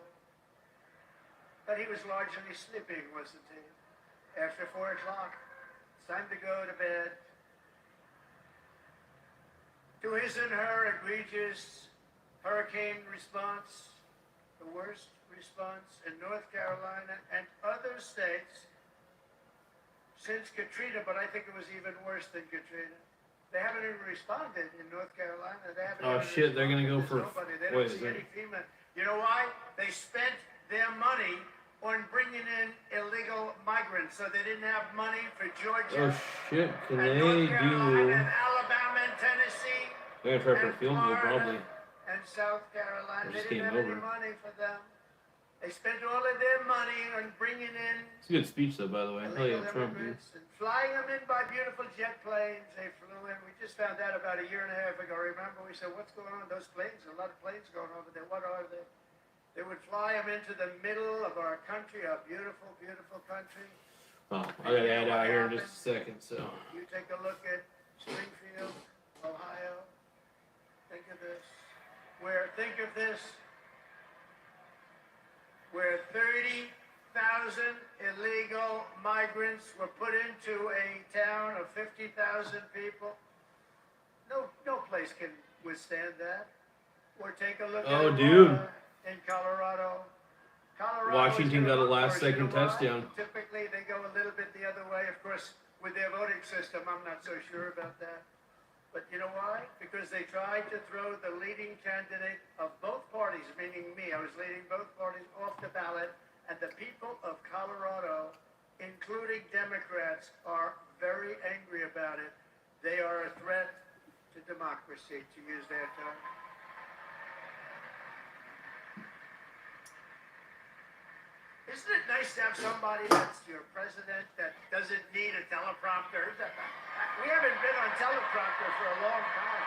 But he was largely sleeping, wasn't he? After 4 o'clock, it's time to go to bed. To his and her egregious hurricane response, the worst response in North Carolina and other states since Katrina, but I think it was even worse than Katrina. They haven't even responded in North Carolina. They haven't Oh even shit, they're gonna go responded. for. There's nobody. They What don't is see it? any FEMA. You know why? They spent their money on bringing in illegal migrants, so they didn't have money for Georgia Oh shit, can and they North Carolina do? and Alabama and Tennessee They're gonna try for a and field goal, Florida probably. and South Carolina. Or They just didn't game have any over. money for them. They spent all of their money on bringing in It's a good speech, though, by the way. Hell illegal yeah, Trump, dude. immigrants and flying them in by beautiful jet planes. They flew in. We just found out about a year and a half ago. Remember, we said, what's going on? Those planes, a lot of planes going over there. What are they? They would fly them into the middle of our country, our beautiful, beautiful country. Oh, I gotta head out here in just a second, so. You take a look at Springfield, Ohio. Think of this. Think of this. Where 30,000 illegal migrants were put into a town of 50,000 people. No place can withstand that. Or take a look Oh, at dude. In Colorado. Colorado Washington got a last-second You know why? touchdown. Typically, they go a little bit the other way. Of course, with their voting system, I'm not so sure about that. But you know why? Because they tried to throw the leading candidate of both parties, meaning me. I was leading both parties off the ballot, and the people of Colorado, including Democrats, are very angry about it. They are a threat to democracy, to use their term. Isn't it nice to have somebody that's your president that doesn't need a teleprompter? We haven't been on teleprompter for a long time.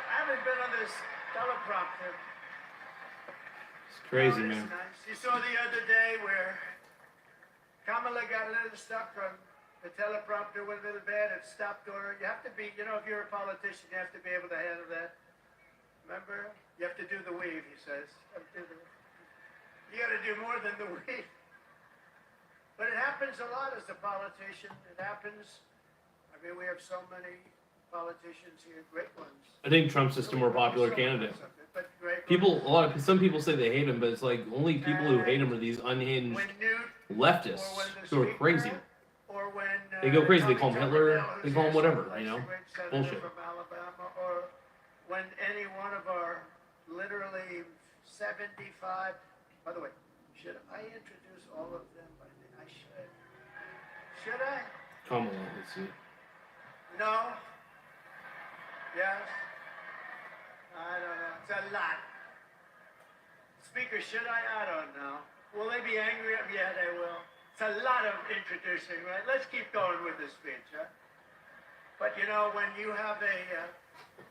I haven't been on this teleprompter. It's crazy, No, man. it's nice. You saw the other day where Kamala got a little stuck on the teleprompter, went a little bad, it stopped her. You have to be, if you're a politician, you have to be able to handle that. Remember? You have to do the weave, he says. You got to do more than the weave. But it happens a lot as a politician. It happens. I mean, we have so many politicians here, great ones. I think Trump's just a more popular candidate. But great Some people say they hate him, but it's like only people who hate him are these unhinged when Newt, leftists or when the who are speaker, crazy. or when They go crazy. They Tommy call him Hitler. Tuberville, They who's call him here, whatever, some you know? great senator Bullshit. from Alabama, or when any one of our literally 75. By the way, should I introduce all of them by name? I should. Should I? Kamala, let's see. No. Yes. I don't know. It's a lot. Speaker, should I? I don't know. Will they be angry? Yeah, they will. It's a lot of introducing, right? Let's keep going with the speech, huh? But when you have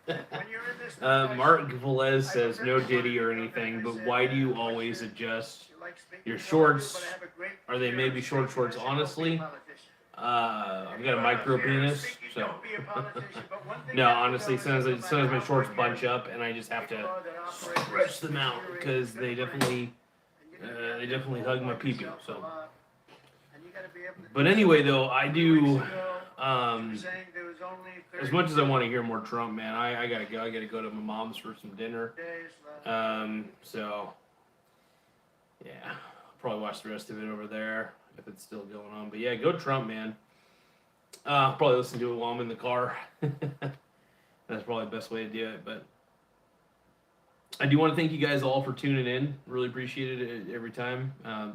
when you're in this Mark Velez says no Diddy or anything, but why do you always adjust your shorts? Are they maybe short shorts? Honestly, I've got a micro penis, so no. Honestly, sometimes my shorts bunch up, and I just have to stretch them out because they definitely hug my pee-pee. So, but anyway, though, I do. As much as I want to hear more Trump, man, I gotta go. I gotta go to my mom's for some dinner. So yeah, I'll probably watch the rest of it over there if it's still going on. But yeah, go Trump, man. I'll probably listen to it while I'm in the car. That's probably the best way to do it. But I do want to thank you guys all for tuning in. Really appreciate it every time. I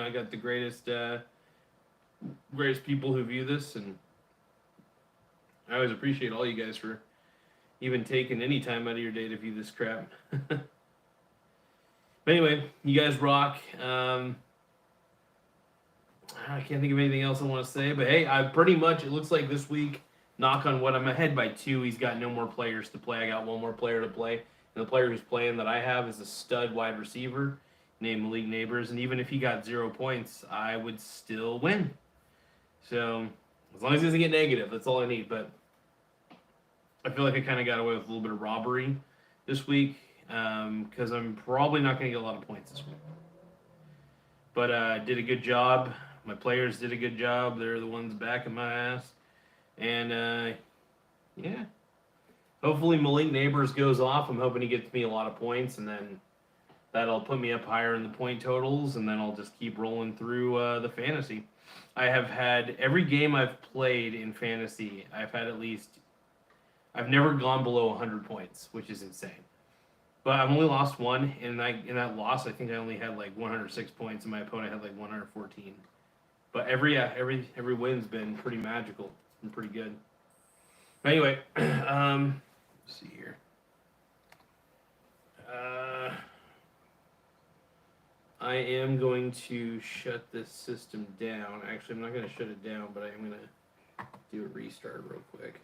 got the greatest people who view this, and I always appreciate all you guys for even taking any time out of your day to view this crap. But anyway, you guys rock. I can't think of anything else I want to say, but hey, it looks like this week, knock on wood, I'm ahead by 2. He's got no more players to play. I got one more player to play. And the player who's playing that I have is a stud wide receiver named Malik Neighbors. And even if he got 0 points, I would still win. So as long as he doesn't get negative, that's all I need. But I feel like I kind of got away with a little bit of robbery this week because I'm probably not going to get a lot of points this week. But did a good job. My players did a good job. They're the ones backing my ass. And, yeah. Hopefully Malik Neighbors goes off. I'm hoping he gets me a lot of points, and then that'll put me up higher in the point totals, and then I'll just keep rolling through the fantasy. I have had every game I've played in fantasy, I've had at least I've never gone below 100 points, which is insane. But I've only lost one, and in that loss, I think I only had like 106 points, and my opponent had like 114. But every win's been pretty magical. It's been pretty good. But anyway, let's see here. I am going to shut this system down. Actually, I'm not going to shut it down, but I am going to do a restart real quick.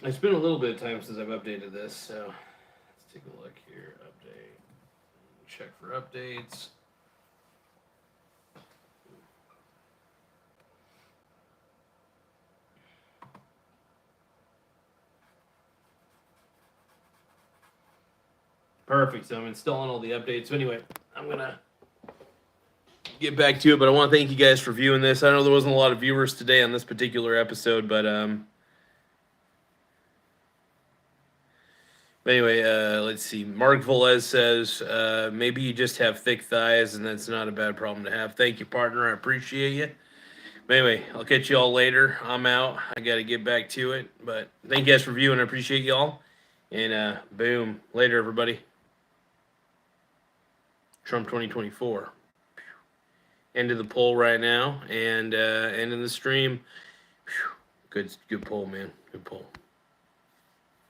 It's been a little bit of time since I've updated this, so let's take a look here. Update. Check for updates. Perfect. So I'm installing all the updates. So anyway, I'm going to get back to it, but I want to thank you guys for viewing this. I know there wasn't a lot of viewers today on this particular episode, but anyway, let's see. Mark Velez says, maybe you just have thick thighs, and that's not a bad problem to have. Thank you, partner. I appreciate you. But anyway, I'll catch you all later. I'm out. I got to get back to it. But thank you guys for viewing. I appreciate you all. And boom. Later, everybody. Trump 2024. End of the poll right now. And end of the stream. Good poll, man. Good poll.